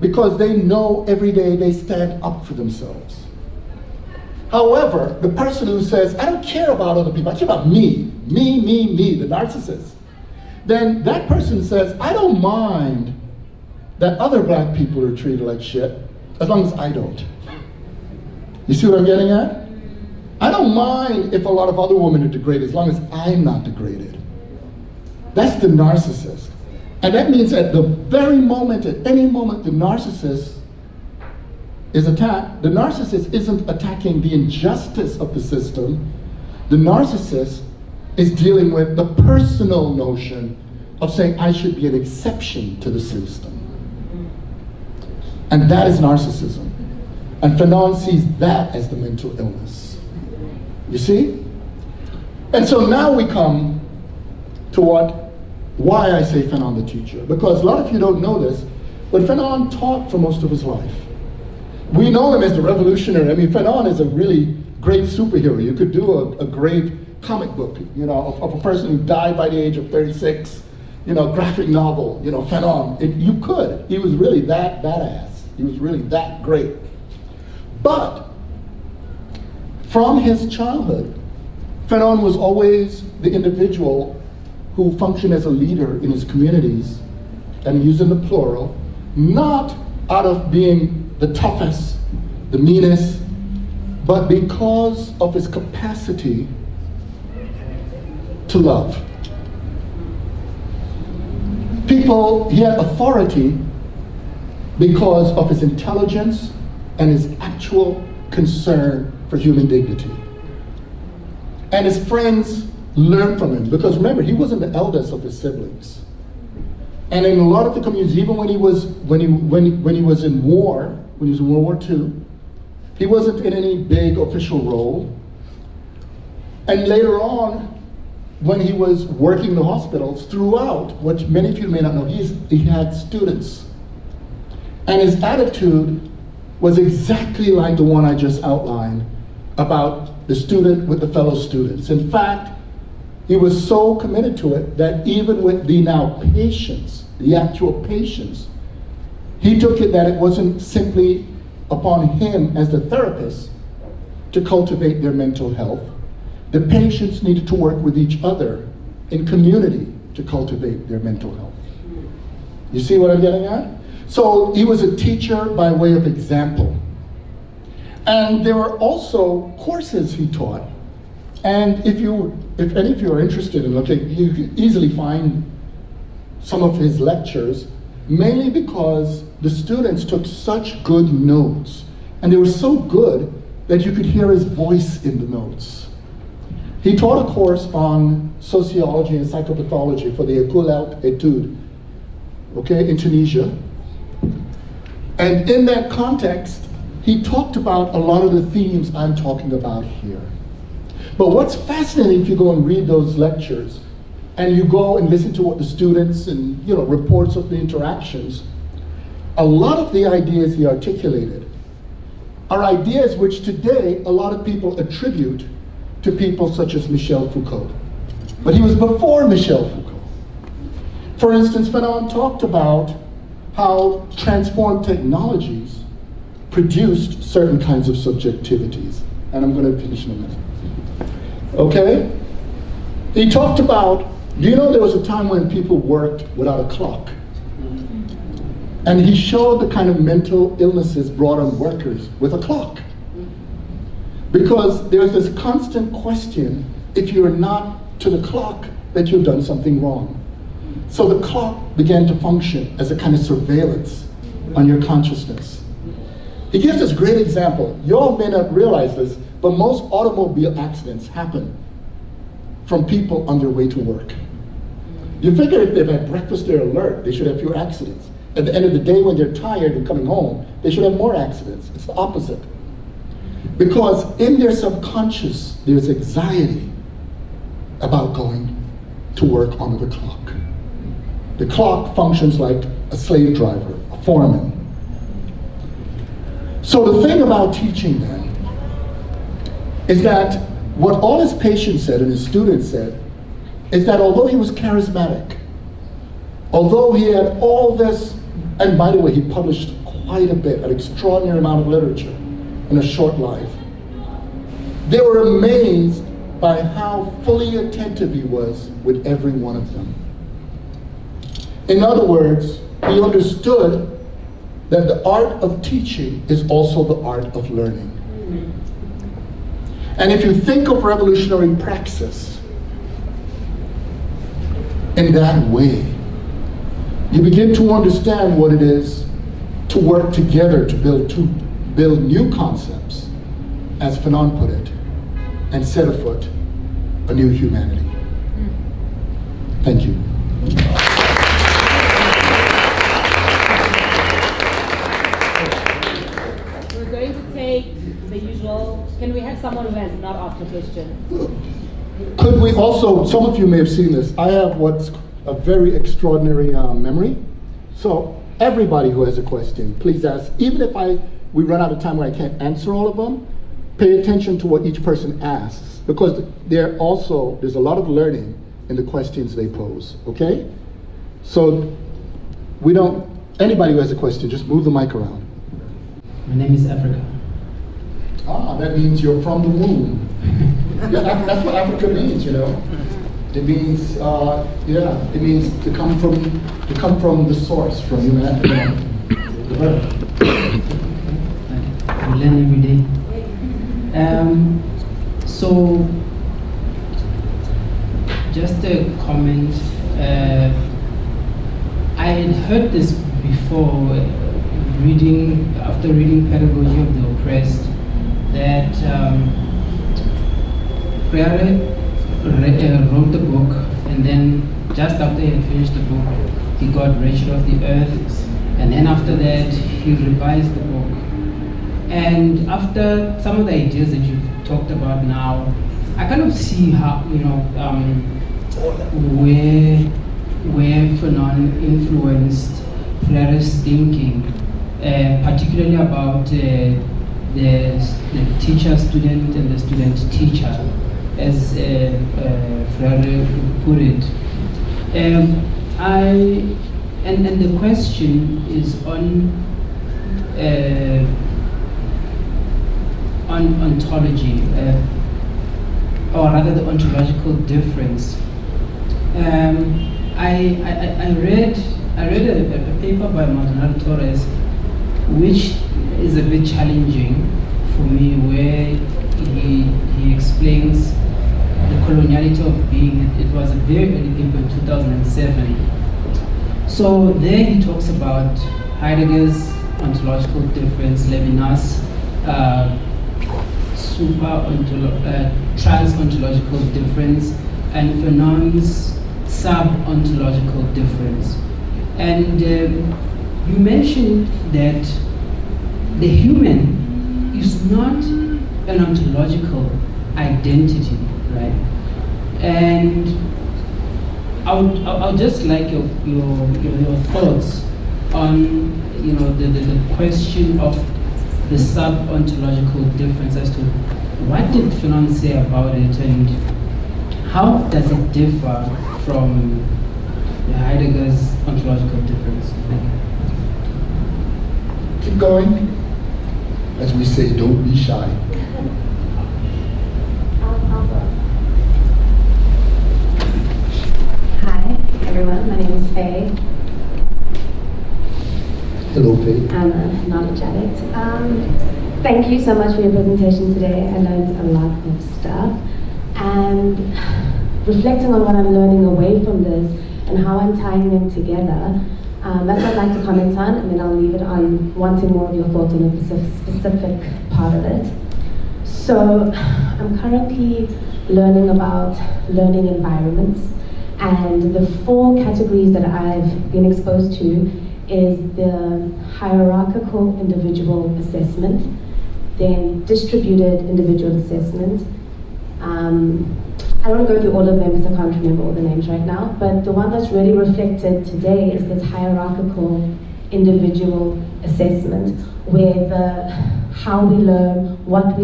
because they know every day they stand up for themselves. However, the person who says, I don't care about other people, I care about me, the narcissist, then that person says, I don't mind that other black people are treated like shit, as long as I don't. You see what I'm getting at? I don't mind if a lot of other women are degraded, as long as I'm not degraded. That's the narcissist. And that means at the very moment, at any moment, the narcissist is attacked. The narcissist isn't attacking the injustice of the system. The narcissist is dealing with the personal notion of saying, I should be an exception to the system. And that is narcissism. And Fanon sees that as the mental illness. You see? And so now we come to why I say Fanon the teacher. Because a lot of you don't know this, but Fanon taught for most of his life. We know him as the revolutionary. I mean, Fanon is a really great superhero. You could do a great comic book, you know, of a person who died by the age of 36, you know, graphic novel, you know, Fanon. You could. He was really that badass. He was really that great. But from his childhood, Fanon was always the individual who functioned as a leader in his communities, and using the plural, not out of being the toughest, the meanest, but because of his capacity to love. He had authority because of his intelligence and his actual concern for human dignity. And his friends learned from him, because remember, he wasn't the eldest of his siblings. And in a lot of the communities, even when he was in war, when he was in World War II, he wasn't in any big official role. And later on, when he was working in the hospitals, throughout, what many of you may not know, he had students. And his attitude was exactly like the one I just outlined about the student with the fellow students. In fact, he was so committed to it that even with the now patients, the actual patients, he took it that it wasn't simply upon him as the therapist to cultivate their mental health. The patients needed to work with each other in community to cultivate their mental health. You see what I'm getting at? So he was a teacher by way of example. And there were also courses he taught. And if any of you are interested in looking, you can easily find some of his lectures, mainly because the students took such good notes. And they were so good that you could hear his voice in the notes. He taught a course on sociology and psychopathology for the École Études, okay, in Tunisia. And in that context, he talked about a lot of the themes I'm talking about here. But what's fascinating, if you go and read those lectures, and you go and listen to what the students and reports of the interactions, a lot of the ideas he articulated are ideas which today a lot of people attribute to people such as Michel Foucault. But he was before Michel Foucault. For instance, Fanon talked about how transformed technologies produced certain kinds of subjectivities. And I'm going to finish in a minute. Okay? He talked about, do you know there was a time when people worked without a clock? And he showed the kind of mental illnesses brought on workers with a clock. Because there's this constant question, if you're not to the clock, that you've done something wrong. So the clock began to function as a kind of surveillance on your consciousness. He gives this great example. You all may not realize this, but most automobile accidents happen from people on their way to work. You figure if they've had breakfast, they're alert, they should have fewer accidents. At the end of the day, when they're tired and coming home, they should have more accidents. It's the opposite. Because in their subconscious, there's anxiety about going to work under the clock. The clock functions like a slave driver, a foreman. So the thing about teaching then is that what all his patients said and his students said is that although he was charismatic, although he had all this, and by the way, he published quite a bit, an extraordinary amount of literature in a short life, they were amazed by how fully attentive he was with every one of them. In other words, he understood that the art of teaching is also the art of learning. And if you think of revolutionary praxis in that way, you begin to understand what it is to work together to build new concepts, as Fanon put it, and set afoot a new humanity. Thank you. We're going to take the usual. Can we have someone who has not asked a question? Could we also, some of you may have seen this, I have what's a very extraordinary memory. So everybody who has a question, please ask. Even if we run out of time where I can't answer all of them, pay attention to what each person asks, because there's a lot of learning in the questions they pose, okay? So anybody who has a question, just move the mic around. My name is Africa. Ah, that means you're from the womb. Yeah, that's what Africa means, you know. It means, it means to come from the source, from humanity, the earth. I learn every day. So, just a comment. I had heard this before, after reading Pedagogy of the Oppressed, that Freire wrote the book, and then just after he had finished the book, he got wretched of the earth, and then after that, he revised the book. And after some of the ideas that you've talked about now, I kind of see how, where Fanon influenced Freire's thinking, particularly about the teacher-student and the student-teacher, as Freire put it. And the question is on ontology, or rather the ontological difference. I read a paper by Maldonado Torres, which is a bit challenging for me, where he explains the coloniality of being. It was a very early paper in 2007. So there he talks about Heidegger's ontological difference, Levinas' trans-ontological difference, and Fanon's sub-ontological difference. And you mentioned that the human is not an ontological identity, right? And I would just like your thoughts on the question of the sub-ontological difference, as to what did Fanon say about it, and how does it differ from Heidegger's ontological difference? Keep going. As we say, don't be shy. Hi, everyone. My name is Faye. Hello, Faye. I'm a knowledge addict. Thank you so much for your presentation today. I learned a lot of stuff. And reflecting on what I'm learning away from this and how I'm tying them together, that's what I'd like to comment on, and then I'll leave it on wanting more of your thoughts on a specific part of it. So I'm currently learning about learning environments, and the 4 categories that I've been exposed to is the hierarchical individual assessment, then distributed individual assessment. I don't want to go through all of them because I can't remember all the names right now, but the one that's really reflected today is this hierarchical individual assessment, where the how we learn, what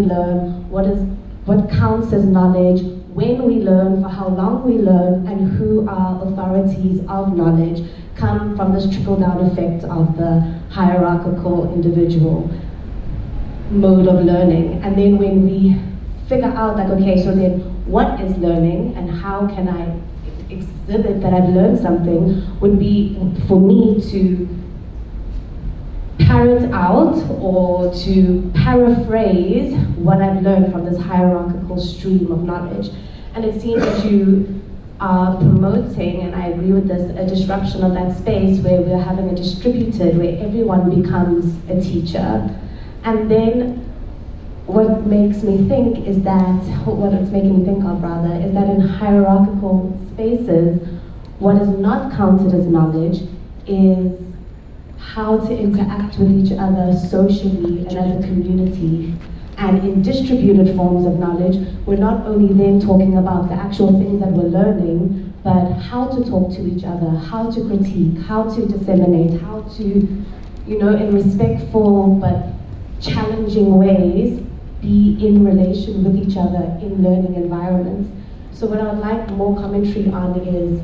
counts as knowledge, when we learn, for how long we learn, and who are authorities of knowledge come from this trickle-down effect of the hierarchical individual mode of learning. And then when we figure out, like, okay, so then what is learning and how can I exhibit that I've learned something, would be for me to parrot out or to paraphrase what I've learned from this hierarchical stream of knowledge. And it seems that you are promoting, and I agree with this, a disruption of that space where we're having a distributed, where everyone becomes a teacher. And then what makes me think is that, what it's making me think of rather, is that in hierarchical spaces, what is not counted as knowledge is how to interact with each other socially and as a community. And in distributed forms of knowledge, we're not only then talking about the actual things that we're learning, but how to talk to each other, how to critique, how to disseminate, how to, you know, in respectful but challenging ways, be in relation with each other in learning environments. So what I would like more commentary on is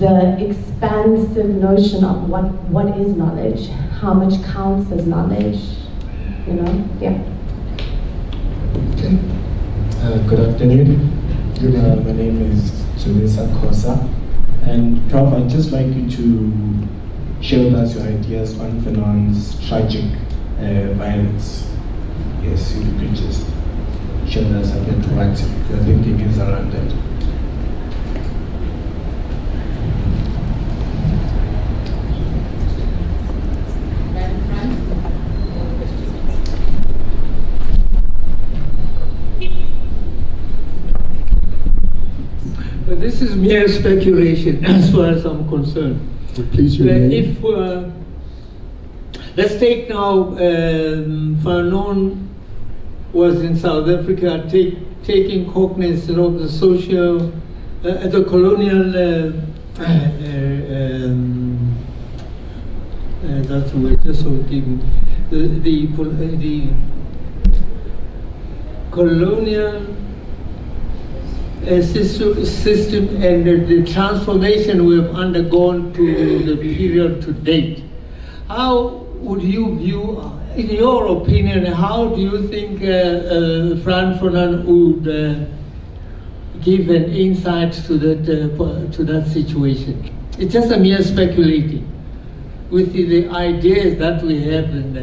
the expansive notion of what is knowledge, how much counts as knowledge, you know, yeah. Okay. Good afternoon. My name is Zulisa Kosa, and Prof, I'd just like you to share with us your ideas on Fanon's tragic violence. Yes, if you could just share with us a bit what your thinking is around that. But this is mere speculation as far as I'm concerned. Please, your name. If let's take now Fanon was in South Africa taking cognizance of the social, the colonial, that's the word, just so giving, the colonial system and the transformation we have undergone to the period to date. How would you view, in your opinion, how do you think Frantz Fanon would give an insight to that situation? It's just a mere speculating. With the ideas that we have and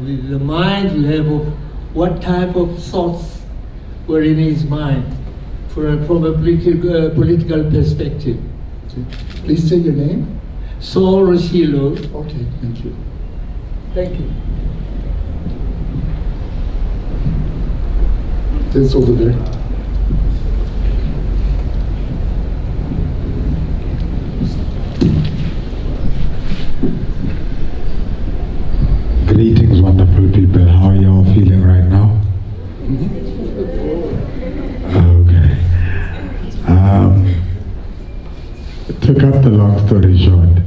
with the mind we have of what type of thoughts were in his mind from a political perspective. Please say your name. Saul Roshilo. Okay, thank you. Thank you. It's over there. Greetings, wonderful people. How are you all feeling right now? Okay. To cut the long story short,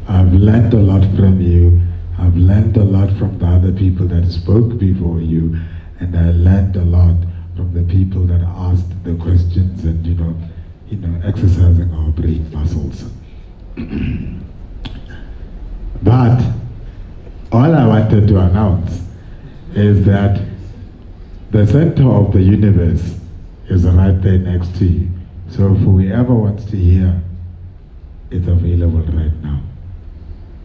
I've learned a lot from you. I've learned a lot from the other people that spoke before you, and I learned a lot from the people that asked the questions and exercising our brain muscles. But all I wanted to announce is that the center of the universe is right there next to you. So if whoever wants to hear, it's available right now.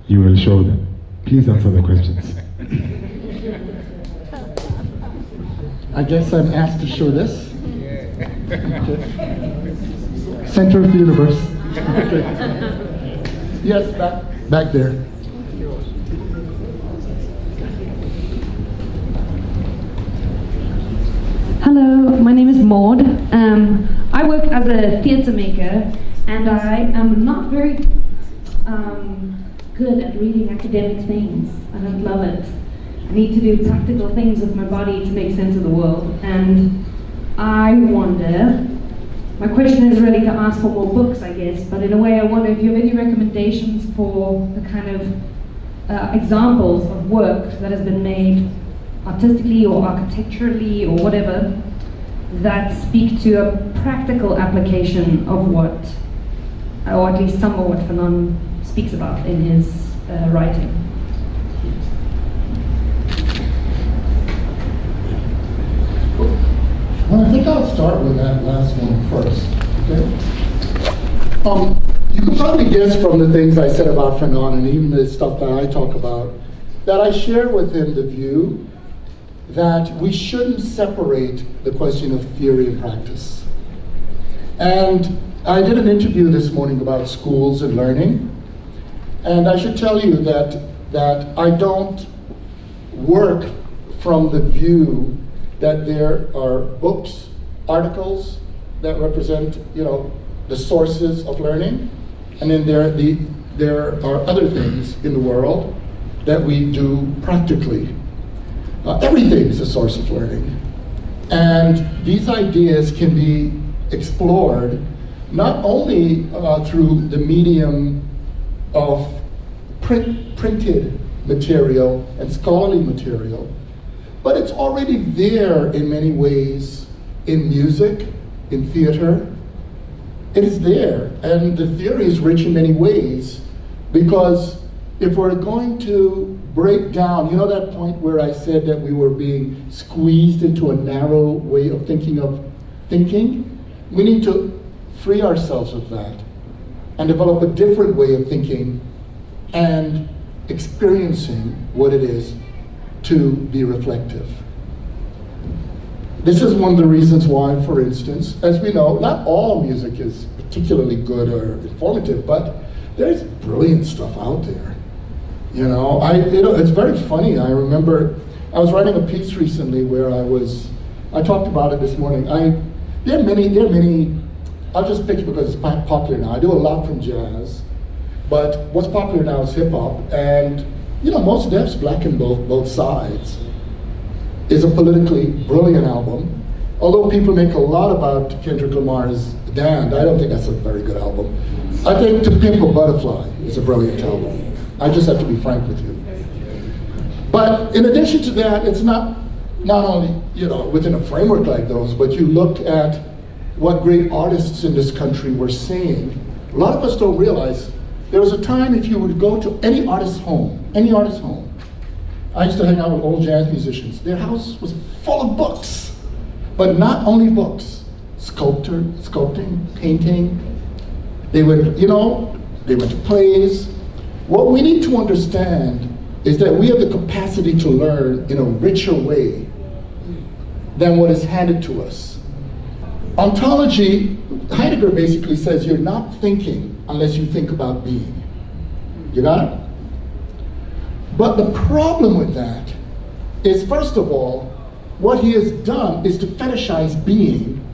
You will show them. Please answer the questions. I guess I'm asked to show this. Okay. Center of the universe. Okay. Yes, back there. Maud. I work as a theatre maker, and I am not very good at reading academic things. I don't love it. I need to do practical things with my body to make sense of the world. And I wonder, my question is really to ask for more books, I guess, but in a way I wonder if you have any recommendations for the kind of examples of work that has been made artistically or architecturally or whatever that speak to a practical application of what, or at least some of what Fanon speaks about in his writing. Well, I think I'll start with that last one first. Okay? You can probably guess from the things I said about Fanon and even the stuff that I talk about, that I share with him the view that we shouldn't separate the question of theory and practice. And I did an interview this morning about schools and learning, and I should tell you that I don't work from the view that there are books, articles that represent, the sources of learning, and then there are other things in the world that we do practically. Everything is a source of learning, and these ideas can be explored not only through the medium of printed material and scholarly material, but it's already there in many ways in music, in theater. It is there, and the theory is rich in many ways, because if we're going to break down, that point where I said that we were being squeezed into a narrow way of thinking, we need to free ourselves of that and develop a different way of thinking and experiencing what it is to be reflective. This is one of the reasons why, for instance, as we know, not all music is particularly good or informative, but there's brilliant stuff out there. It's very funny. I remember I was writing a piece recently where I talked about it this morning. There are many, I'll just pick it because it's popular now. I do a lot from jazz, but what's popular now is hip hop, and most Def's Black in both sides is a politically brilliant album. Although people make a lot about Kendrick Lamar's Damned, I don't think that's a very good album. I think To Pimp a Butterfly is a brilliant album. I just have to be frank with you. But in addition to that, it's not only within a framework like those, but you look at what great artists in this country were saying. A lot of us don't realize there was a time if you would go to any artist's home, I used to hang out with old jazz musicians. Their house was full of books, but not only books, sculpting, painting. They went to plays. What we need to understand is that we have the capacity to learn in a richer way than what is handed to us. Ontology, Heidegger basically says you're not thinking unless you think about being. You got it? But the problem with that is, first of all, what he has done is to fetishize being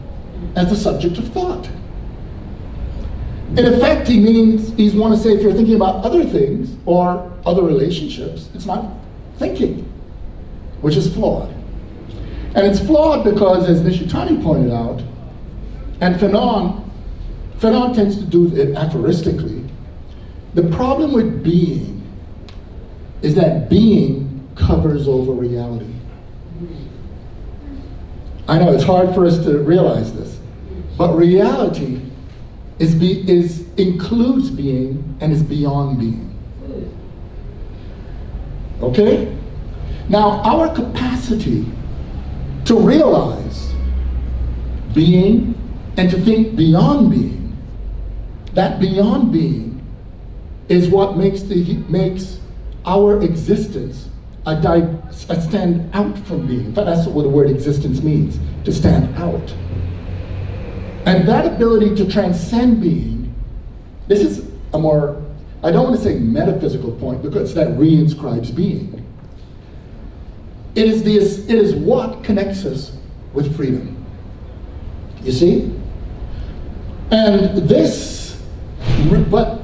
as the subject of thought. In effect, he's want to say if you're thinking about other things or other relationships, it's not thinking, which is flawed. And it's flawed because, as Nishitani pointed out, and Fanon tends to do it aphoristically, the problem with being is that being covers over reality. I know it's hard for us to realize this, but reality includes being and is beyond being. Okay? Now, our capacity to realize being and to think beyond being, that beyond being is what makes our existence a stand out from being. In fact, that's what the word existence means, to stand out. And that ability to transcend being, this is a more, I don't want to say metaphysical point because that reinscribes being. It is what connects us with freedom. You see? And this, but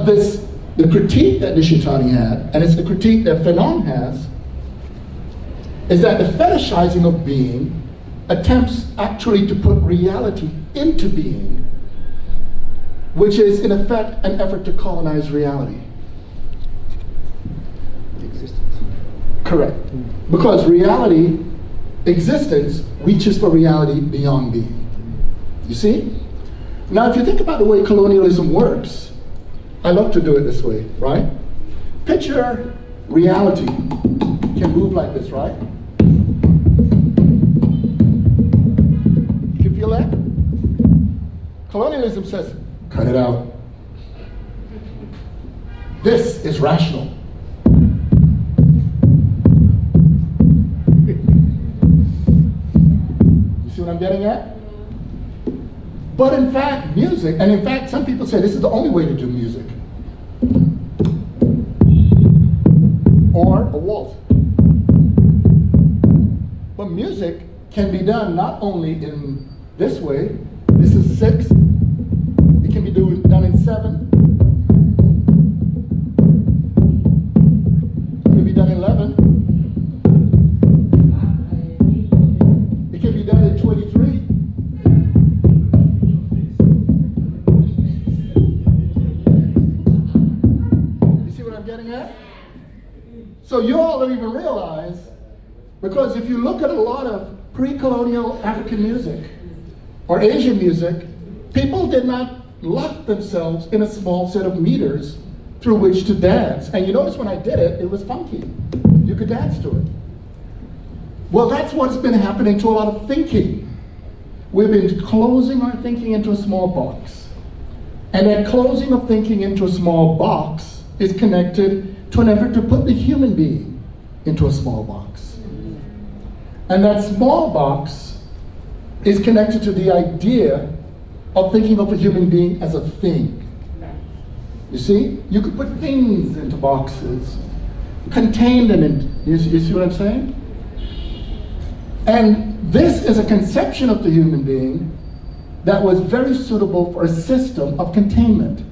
this, the critique that Nishitani had, and it's the critique that Fanon has, is that the fetishizing of being attempts actually to put reality into being, which is in effect an effort to colonize reality. Existence. Correct. Because reality, existence, reaches for reality beyond being. You see? Now, if you think about the way colonialism works, I love to do it this way, right? Picture reality can move like this, right? You can feel that? Colonialism says, cut it out. This is rational. You see what I'm getting at? But in fact, music, and in fact, some people say this is the only way to do music. Or a waltz. But music can be done not only in this way, this is 6, it can be done in 7, it can be done in 11, it can be done in 23. So you all don't even realize, because if you look at a lot of pre-colonial African music or Asian music, people did not lock themselves in a small set of meters through which to dance. And you notice when I did it, it was funky. You could dance to it. Well, that's what's been happening to a lot of thinking. We've been closing our thinking into a small box. And that closing of thinking into a small box is connected to an effort to put the human being into a small box. And that small box is connected to the idea of thinking of a human being as a thing. You see? You could put things into boxes, contain them in, you see what I'm saying? And this is a conception of the human being that was very suitable for a system of containment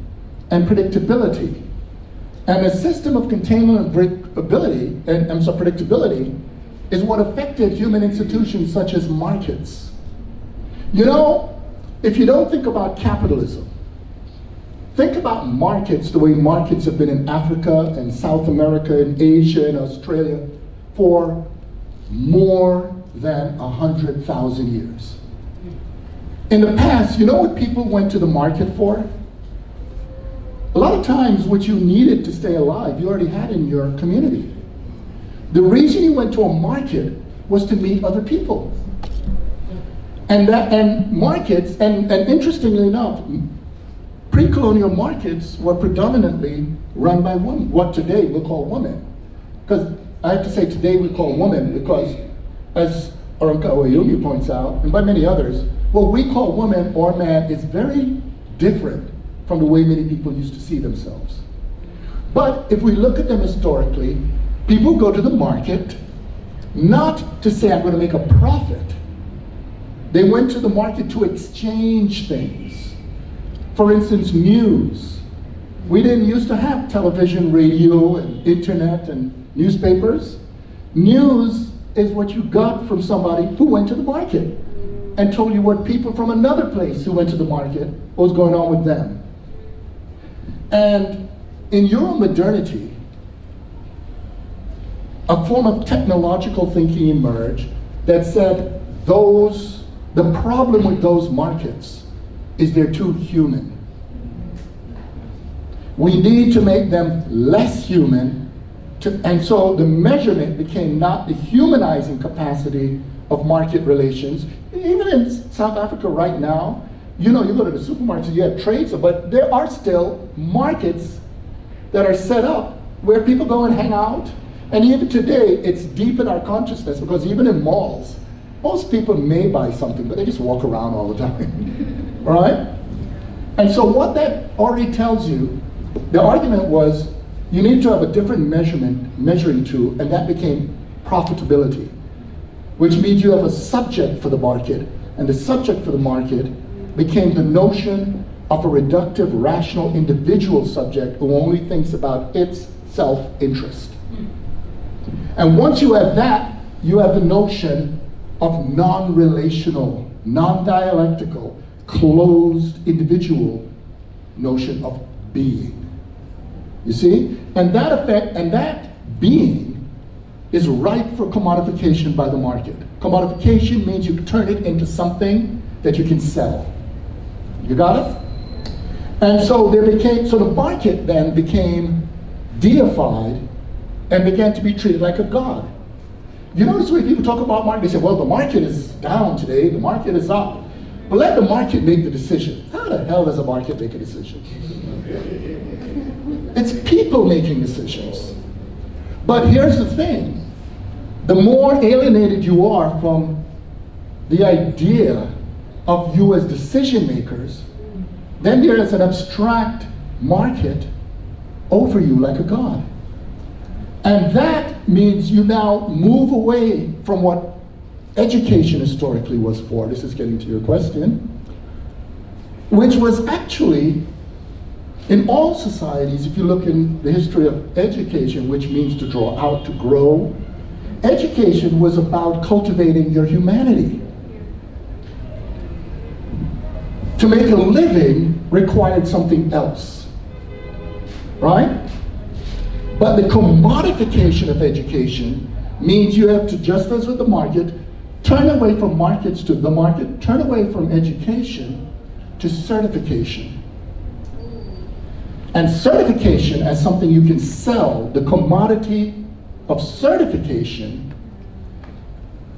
and predictability. And a system of containment and predictability is what affected human institutions such as markets. You know, if you don't think about capitalism, think about markets the way markets have been in Africa and South America and Asia and Australia for more than 100,000 years. In the past, you know what people went to the market for? A lot of times what you needed to stay alive, you already had in your community. The reason you went to a market was to meet other people. And markets, and interestingly enough, pre-colonial markets were predominantly run by women, what today we'll call women. Because I have to say today we call women because, as Orunka Oyumi points out, and by many others, what we call woman or man is very different from the way many people used to see themselves. But if we look at them historically, people go to the market not to say, I'm going to make a profit. They went to the market to exchange things. For instance, news. We didn't used to have television, radio, and internet, and newspapers. News is what you got from somebody who went to the market and told you what people from another place who went to the market, what was going on with them. And in Euromodernity, a form of technological thinking emerged that said the problem with those markets is they're too human. We need to make them less human, and so the measurement became not the humanizing capacity of market relations. Even in South Africa right now, you know, you go to the supermarkets, you have trades, but there are still markets that are set up where people go and hang out. And even today, it's deep in our consciousness because even in malls, most people may buy something, but they just walk around all the time, all right? And so what that already tells you, the argument was you need to have a different measuring tool, and that became profitability, which means you have a subject for the market, and the subject for the market became the notion of a reductive, rational individual subject who only thinks about its self-interest. And once you have that, you have the notion of non-relational, non-dialectical, closed individual notion of being. You see? And that effect, and that being is ripe for commodification by the market. Commodification means you turn it into something that you can sell. You got it? And so the market then became deified and began to be treated like a god. You notice when people talk about market, they say, well, the market is down today, the market is up. But let the market make the decision. How the hell does a market make a decision? It's people making decisions. But here's the thing. The more alienated you are from the idea of you as decision makers, then there is an abstract market over you like a god. And that means you now move away from what education historically was for. This is getting to your question, which was actually, in all societies, if you look in the history of education, which means to draw out, to grow, education was about cultivating your humanity. To make a living required something else, right? But the commodification of education means you have to, just as with the market, turn away from markets to the market, turn away from education to certification. And certification as something you can sell, the commodity of certification,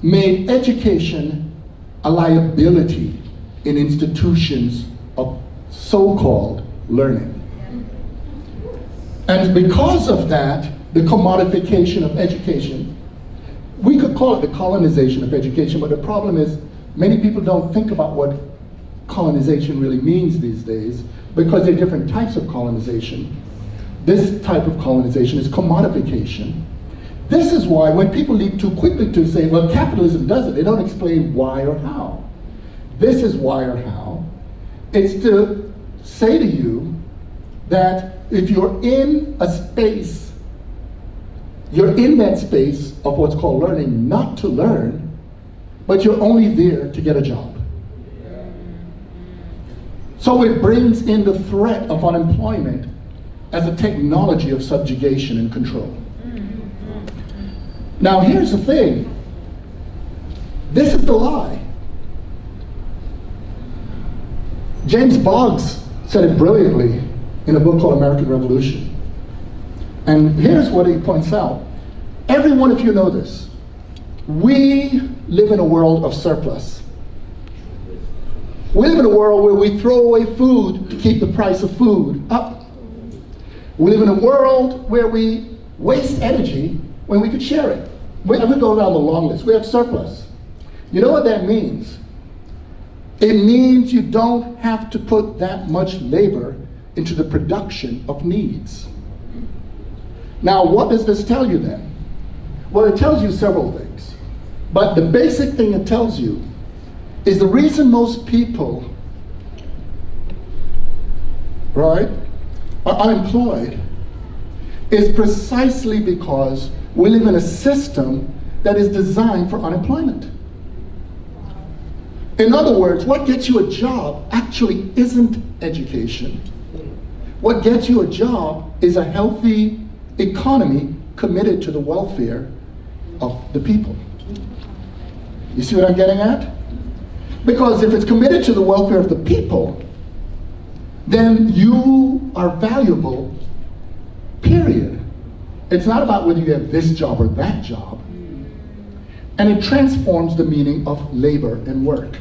made education a liability in institutions of so-called learning. And because of that, the commodification of education, we could call it the colonization of education, but the problem is many people don't think about what colonization really means these days, because there are different types of colonization. This type of colonization is commodification. This is why when people leap too quickly to say, well, capitalism does it, they don't explain why or how. This is why or how. It's to say to you that if you're in a space, you're in that space of what's called learning, not to learn, but you're only there to get a job. So it brings in the threat of unemployment as a technology of subjugation and control. Now here's the thing. This is the lie. James Boggs said it brilliantly in a book called American Revolution. And here's what he points out. Every one of you know this. We live in a world of surplus. We live in a world where we throw away food to keep the price of food up. We live in a world where we waste energy when we could share it. We go down the long list. We have surplus. You know what that means? It means you don't have to put that much labor into the production of needs. Now, what does this tell you then? Well, it tells you several things. But the basic thing it tells you is the reason most people, right, are unemployed is precisely because we live in a system that is designed for unemployment. In other words, what gets you a job actually isn't education. What gets you a job is a healthy economy committed to the welfare of the people. You see what I'm getting at? Because if it's committed to the welfare of the people, then you are valuable, period. It's not about whether you have this job or that job. And it transforms the meaning of labor and work.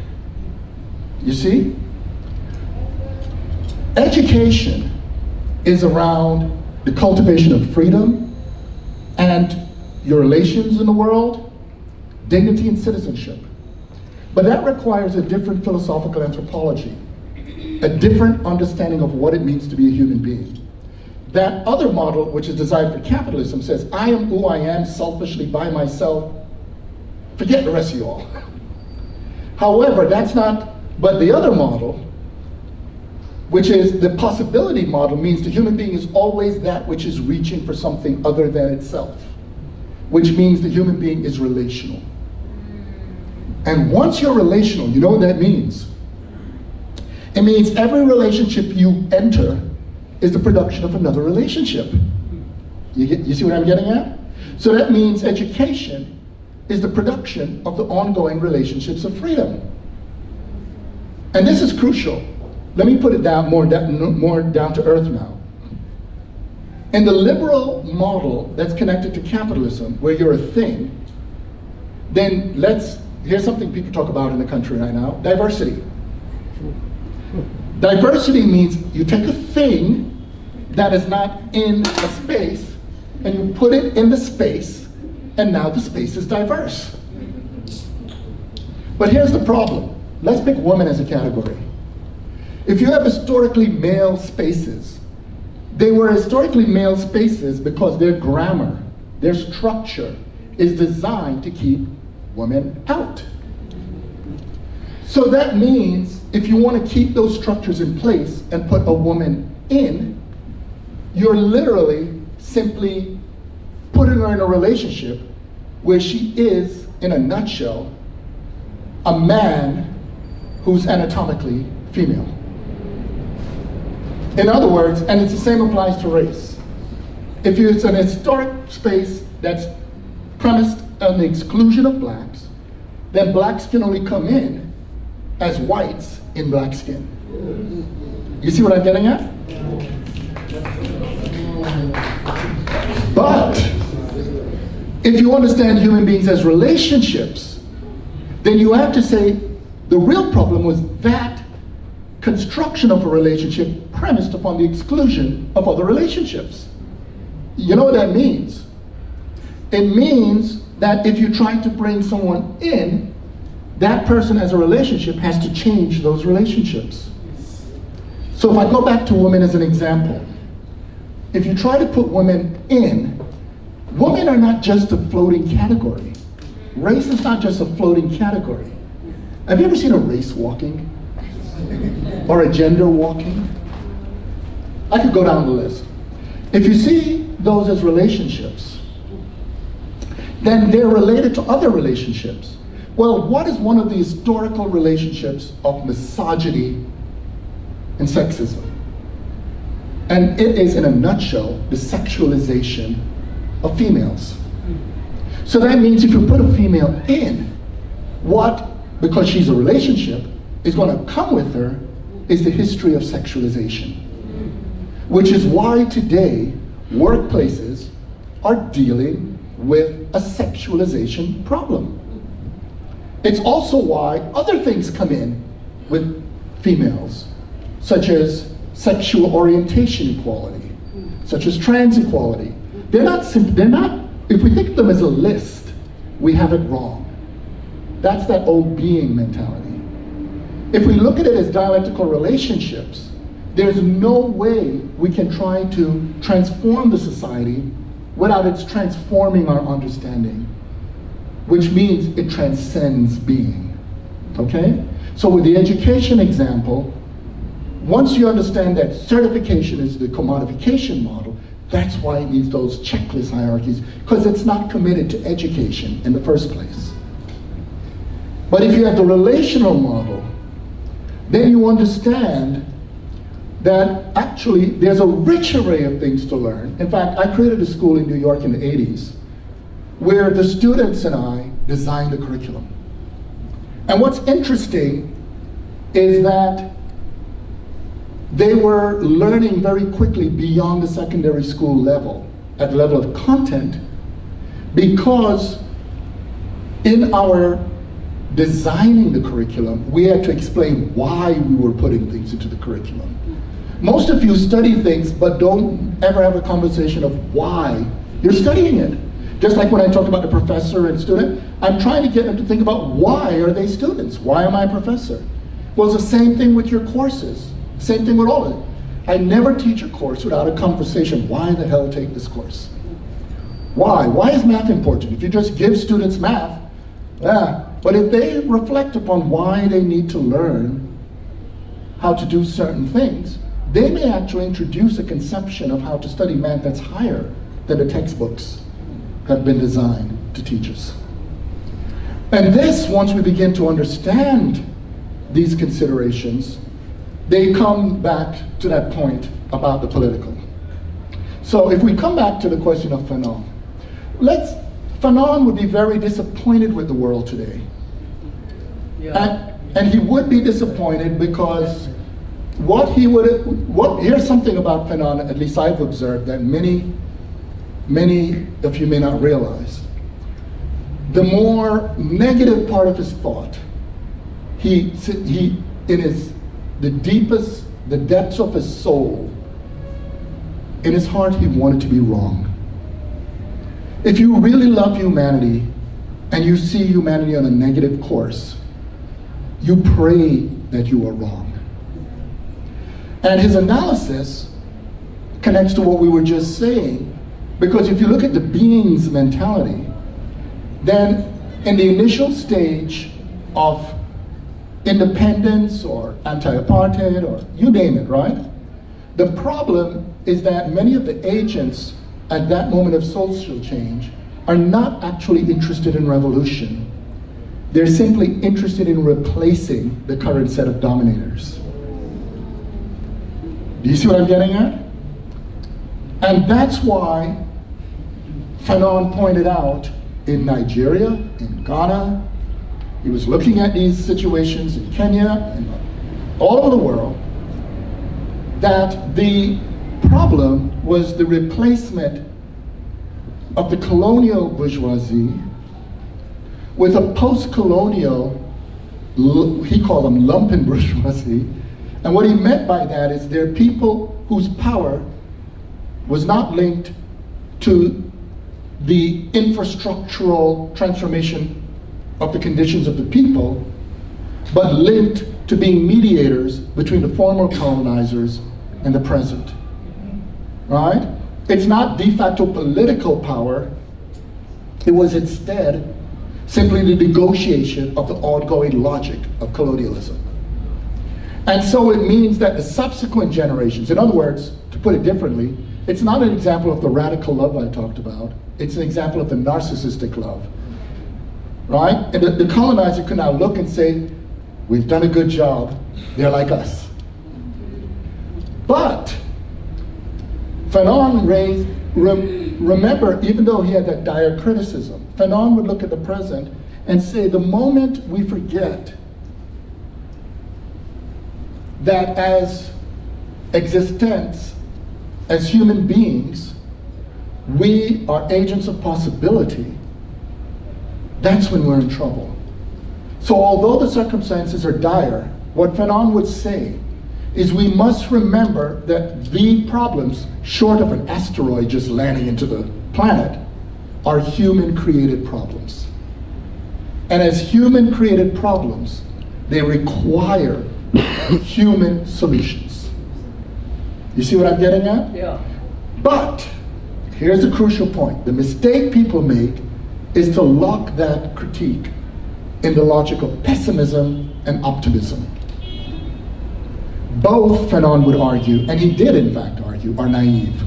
You see? Education is around the cultivation of freedom and your relations in the world, dignity and citizenship. But that requires a different philosophical anthropology, a different understanding of what it means to be a human being. That other model, which is designed for capitalism, says, I am who I am selfishly by myself. Forget the rest of you all. However, that's not, but the other model, which is the possibility model, means the human being is always that which is reaching for something other than itself, which means the human being is relational. And once you're relational, you know what that means? It means every relationship you enter is the production of another relationship. You see what I'm getting at? So that means education is the production of the ongoing relationships of freedom. And this is crucial. Let me put it down more down to earth now. In the liberal model that's connected to capitalism, where you're a thing, then here's something people talk about in the country right now, diversity. Diversity means you take a thing that is not in a space and you put it in the space, and now the space is diverse. But here's the problem. Let's pick women as a category. If you have historically male spaces, they were historically male spaces because their grammar, their structure is designed to keep women out. So that means if you want to keep those structures in place and put a woman in, you're literally simply putting her in a relationship where she is, in a nutshell, a man who's anatomically female. In other words, and it's the same applies to race. If it's an historic space that's premised on the exclusion of blacks, then blacks can only come in as whites in black skin. You see what I'm getting at? But if you understand human beings as relationships, then you have to say the real problem was that construction of a relationship premised upon the exclusion of other relationships. You know what that means? It means that if you try to bring someone in, that person as a relationship has to change those relationships. So if I go back to women as an example, if you try to put women in, women are not just a floating category. Race is not just a floating category. Have you ever seen a race walking? Or a gender walking? I could go down the list. If you see those as relationships, then they're related to other relationships. Well, what is one of the historical relationships of misogyny and sexism? And it is, in a nutshell, the sexualization of females. So that means if you put a female in, what, because she's a relationship, is going to come with her is the history of sexualization. Which is why today workplaces are dealing with a sexualization problem. It's also why other things come in with females, such as sexual orientation equality, such as trans equality. They're not, if we think of them as a list, we have it wrong. That's that old being mentality. If we look at it as dialectical relationships, there's no way we can try to transform the society without its transforming our understanding, which means it transcends being, okay? So with the education example, once you understand that certification is the commodification model, that's why it needs those checklist hierarchies, because it's not committed to education in the first place. But if you have the relational model, then you understand that actually there's a rich array of things to learn. In fact, I created a school in New York in the 80s where the students and I designed the curriculum. And what's interesting is that they were learning very quickly beyond the secondary school level, at the level of content, because in our designing the curriculum, we had to explain why we were putting things into the curriculum. Most of you study things but don't ever have a conversation of why you're studying it. Just like when I talk about the professor and student, I'm trying to get them to think about why are they students? Why am I a professor? Well, it's the same thing with your courses. Same thing with all of it. I never teach a course without a conversation. Why the hell take this course? Why? Why is math important? If you just give students math, But if they reflect upon why they need to learn how to do certain things, they may actually introduce a conception of how to study math that's higher than the textbooks have been designed to teach us. And this, once we begin to understand these considerations, they come back to that point about the political. So if we come back to the question of Fanon, Fanon would be very disappointed with the world today. Yeah. And he would be disappointed because here's something about Fanon, at least I've observed, that many of you may not realize. The more negative part of his thought, the depths of his soul, in his heart, he wanted to be wrong. If you really love humanity and you see humanity on a negative course, you pray that you are wrong. And his analysis connects to what we were just saying, because if you look at the being's mentality, then in the initial stage of independence or anti-apartheid or you name it, right? The problem is that many of the agents at that moment of social change are not actually interested in revolution. They're simply interested in replacing the current set of dominators. Do you see what I'm getting at? And that's why Fanon pointed out in Nigeria, in Ghana, he was looking at these situations in Kenya and all over the world, that the problem was the replacement of the colonial bourgeoisie with a post-colonial, he called them lumpen bourgeoisie. And what he meant by that is they're people whose power was not linked to the infrastructural transformation of the conditions of the people, but linked to being mediators between the former colonizers and the present, right? It's not de facto political power. It was instead simply the negotiation of the ongoing logic of colonialism. And so it means that the subsequent generations, in other words, to put it differently, it's not an example of the radical love I talked about. It's an example of the narcissistic love, right? And the colonizer could now look and say, we've done a good job, they're like us. But Fanon remember, even though he had that dire criticism, Fanon would look at the present and say, the moment we forget that as existence, as human beings, we are agents of possibility, that's when we're in trouble. So although the circumstances are dire, what Fanon would say is we must remember that the problems, short of an asteroid just landing into the planet, are human-created problems. And as human-created problems, they require human solutions. You see what I'm getting at? Yeah. But here's the crucial point. The mistake people make is to lock that critique in the logic of pessimism and optimism. Both, Fanon would argue, and he did in fact argue, are naive.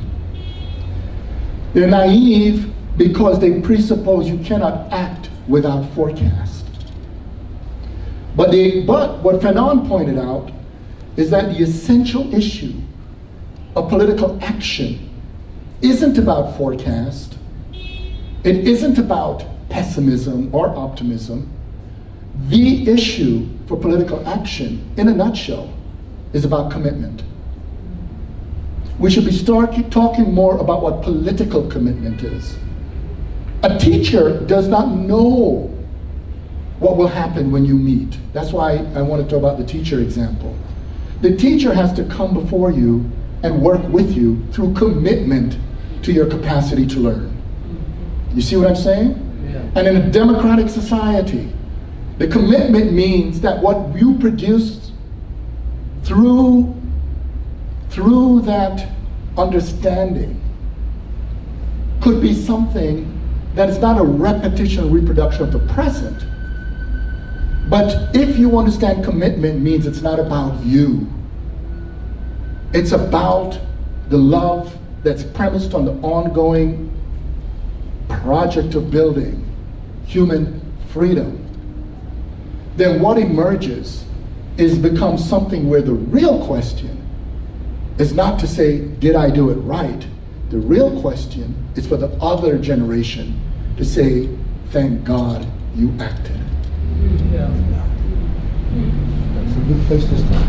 They're naive because they presuppose you cannot act without forecast. But what Fanon pointed out is that the essential issue of political action isn't about forecast. It isn't about pessimism or optimism. The issue for political action, in a nutshell, is about commitment. We should be talking more about what political commitment is. A teacher does not know what will happen when you meet. That's why I want to talk about the teacher example. The teacher has to come before you and work with you through commitment to your capacity to learn. You see what I'm saying? Yeah. And in a democratic society, the commitment means that what you produce through that understanding could be something that is not a repetition or reproduction of the present, But if you understand commitment means it's not about you. It's about the love that's premised on the ongoing project of building human freedom. Then what emerges is becomes something where the real question is not to say, did I do it right? The real question is for the other generation to say, thank God you acted. Yeah. That's a good place to start.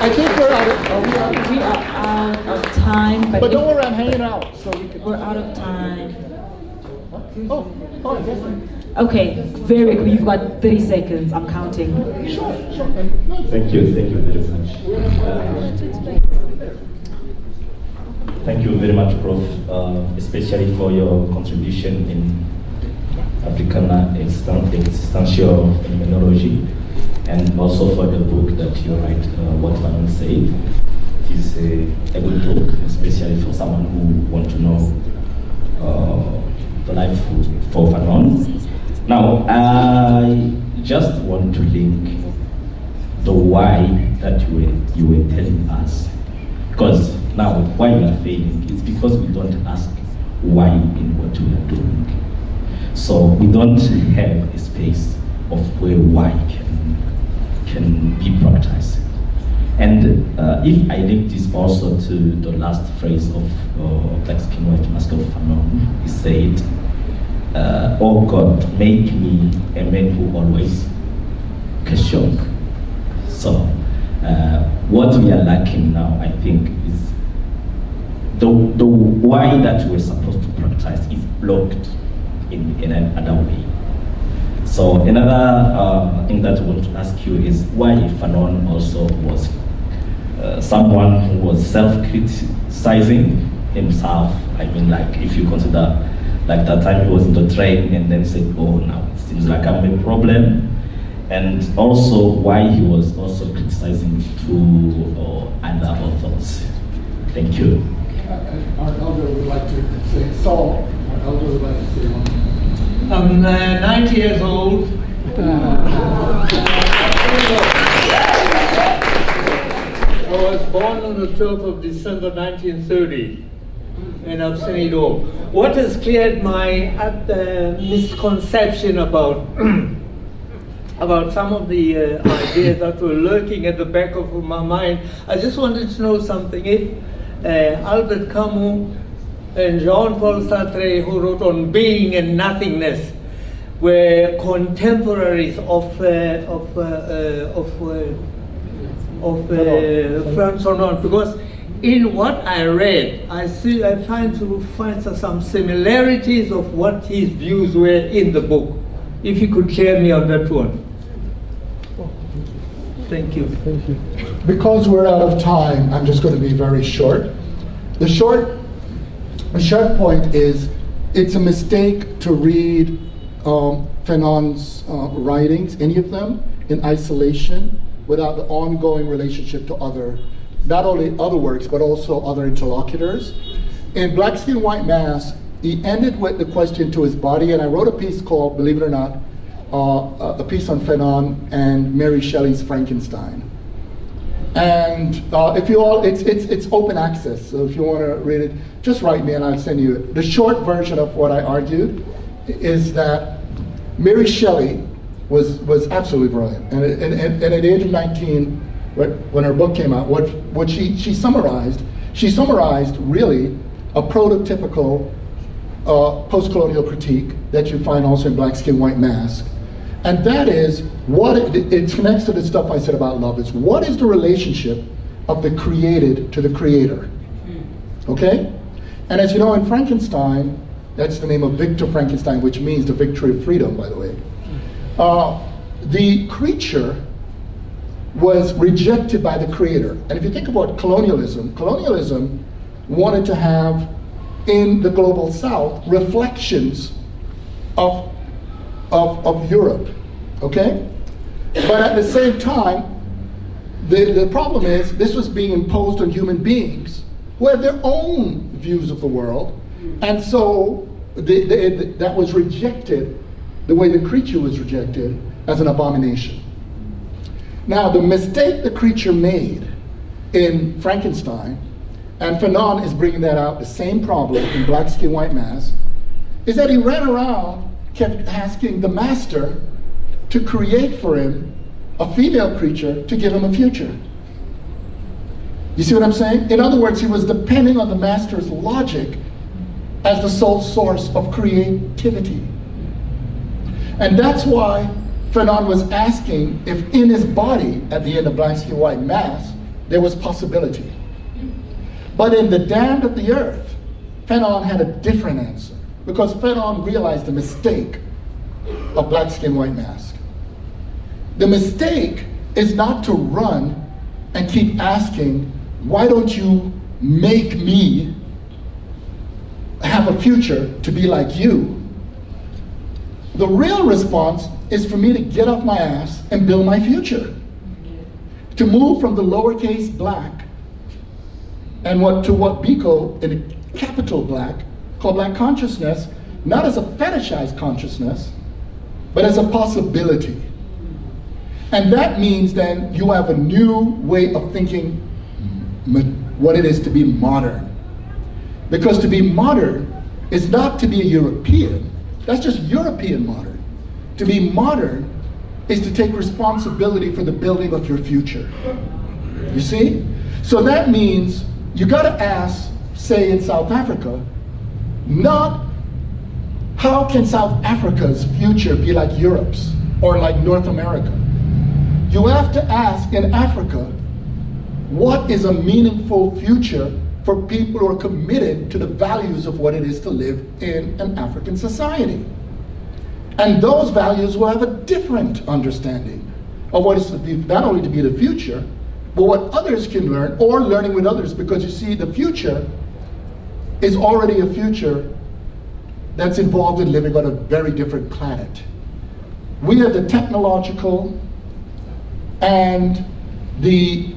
I think we're out of, We are out of time, but don't worry, I'm hanging out, so we can. we're out of time. Oh, yes. Okay, very quick. You've got 30 seconds. I'm counting. Sure. Thank you very much. Thank you very much, Prof, especially for your contribution in African existential phenomenology, and also for the book that you write, What Fanon Said. It is a good book, especially for someone who wants to know the life for Fanon. Now, I just want to link the why that you were telling us, because now why we are failing is because we don't ask why in what we are doing. So we don't have a space of where why can be practiced. And if I link this also to the last phrase of Black Skin White Mask of Fanon, he said, oh God, make me a man who always question. So what we are lacking now, I think, is the why that we're supposed to practice is blocked in another way. So another thing that I want to ask you is why Fanon also was someone who was self-criticizing himself. I mean, like, if you consider like that time he was in the train and then said, oh, now it seems like I'm a problem. And also why he was also criticizing two other authors. Thank you. Our elder would like to say, Saul, our elder would like to say one. I'm 90 years old. I was born on the 12th of December 1930, and I've seen it all. What has cleared my misconception about about some of the ideas that were lurking at the back of my mind, I just wanted to know something. If Albert Camus and Jean-Paul Sartre, who wrote on being and nothingness, were contemporaries of Frantz Fanon, because in what I read, I find some similarities of what his views were in the book. If you could share me on that one. Thank you. Thank you. Because we're out of time, I'm just going to be very short. The short point is, it's a mistake to read Fanon's writings, any of them, in isolation, without the ongoing relationship to other, not only other works, but also other interlocutors. In Black Skin, White Mask, he ended with the question to his body, and I wrote a piece called, believe it or not, a piece on Fanon and Mary Shelley's Frankenstein. And if you all, it's open access, so if you want to read it, just write me and I'll send you it. The short version of what I argued is that Mary Shelley was absolutely brilliant. And at the age of 19, when her book came out, what she summarized really a prototypical post-colonial critique that you find also in Black Skin, White Mask. And that is, it connects to the stuff I said about love. It's what is the relationship of the created to the creator, okay? And as you know, in Frankenstein, that's the name of Victor Frankenstein, which means the victory of freedom, by the way. The creature was rejected by the creator. And if you think about colonialism wanted to have in the global south reflections of Europe, okay? But at the same time, the problem is this was being imposed on human beings who have their own views of the world, and so that was rejected the way the creature was rejected as an abomination. Now, the mistake the creature made in Frankenstein, and Fanon is bringing that out, the same problem in Black Skin, White Mask, is that he ran around, kept asking the master to create for him a female creature to give him a future. You see what I'm saying? In other words, he was depending on the master's logic as the sole source of creativity. And that's why Fanon was asking if in his body, at the end of Black Skin, White Mask, there was possibility. But in The Damned of the Earth, Fanon had a different answer, because Fanon realized the mistake of Black Skin, White Mask. The mistake is not to run and keep asking, why don't you make me have a future to be like you? The real response is for me to get off my ass and build my future. To move from the lowercase black and to what Biko, in a capital black, called black consciousness, not as a fetishized consciousness, but as a possibility. And that means then you have a new way of thinking what it is to be modern. Because to be modern is not to be a European. That's just European modern. To be modern is to take responsibility for the building of your future. You see? So that means you gotta ask, say in South Africa, not how can South Africa's future be like Europe's or like North America? You have to ask in Africa, what is a meaningful future for people who are committed to the values of what it is to live in an African society? And those values will have a different understanding of what is to be, not only to be the future, but what others can learn, or learning with others, because you see, the future is already a future that's involved in living on a very different planet. We have the technological and the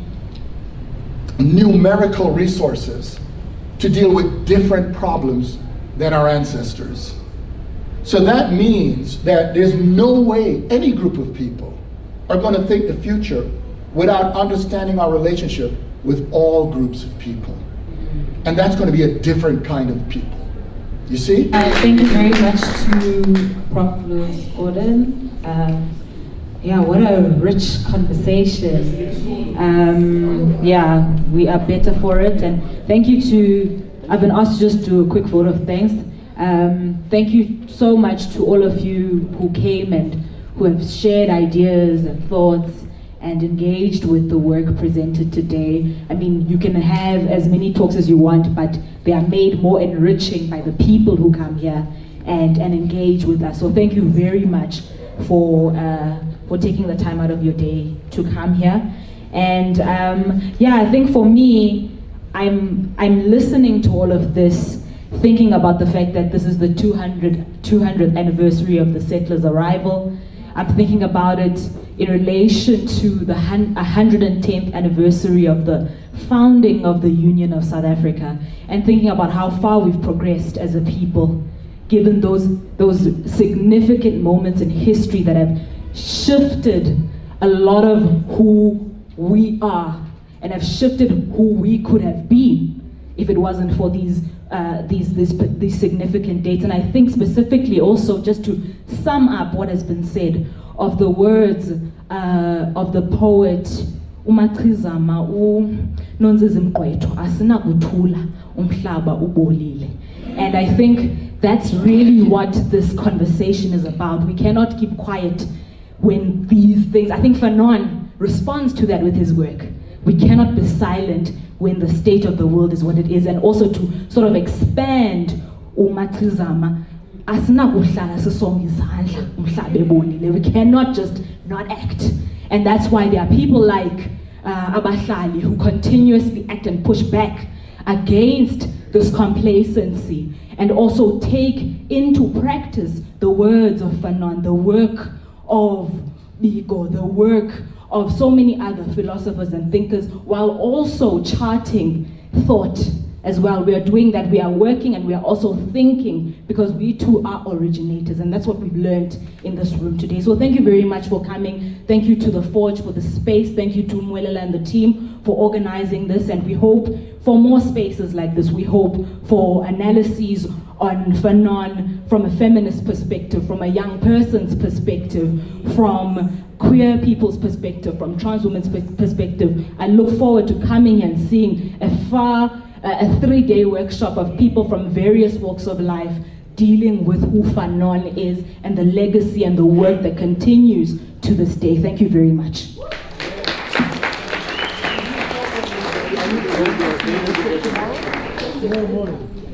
numerical resources to deal with different problems than our ancestors. So that means that there's no way any group of people are going to think the future without understanding our relationship with all groups of people. And that's going to be a different kind of people. You see? Thank you very much to Prof. Lewis Gordon. Yeah, what a rich conversation. Yeah, we are better for it. And thank you to, I've been asked to just do a quick vote of thanks. Thank you so much to all of you who came and who have shared ideas and thoughts and engaged with the work presented today. I mean, you can have as many talks as you want, but they are made more enriching by the people who come here and engage with us. So thank you very much for taking the time out of your day to come here. And yeah, I think for me, I'm listening to all of this, thinking about the fact that this is the 200th anniversary of the settlers' arrival. I'm thinking about it in relation to the 110th anniversary of the founding of the Union of South Africa, and thinking about how far we've progressed as a people, given those significant moments in history that have shifted a lot of who we are and have shifted who we could have been if it wasn't for these significant dates. And I think specifically also, just to sum up what has been said, of the words of the poet uMachizama nonzizimqwetho asinakuthula umhlaba ubolile. And I think that's really what this conversation is about. We cannot keep quiet when these things, I think Fanon responds to that with his work. We cannot be silent when the state of the world is what it is, and also to sort of expand uMachizama. We cannot just not act. And that's why there are people like Abahlali who continuously act and push back against this complacency, and also take into practice the words of Fanon, the work of Biko, the work of so many other philosophers and thinkers, while also charting thought as well. We are doing that, we are working, and we are also thinking, because we too are originators, and that's what we've learned in this room today. So thank you very much for coming. Thank you to the Forge for the space. Thank you to Valela and the team for organizing this, and we hope for more spaces like this. We hope for analyses on Fanon from a feminist perspective, from a young person's perspective, from queer people's perspective, from trans women's perspective. I look forward to coming and seeing a 3-day workshop of people from various walks of life dealing with who Fanon is and the legacy and the work that continues to this day. Thank you very much. Tomorrow morning.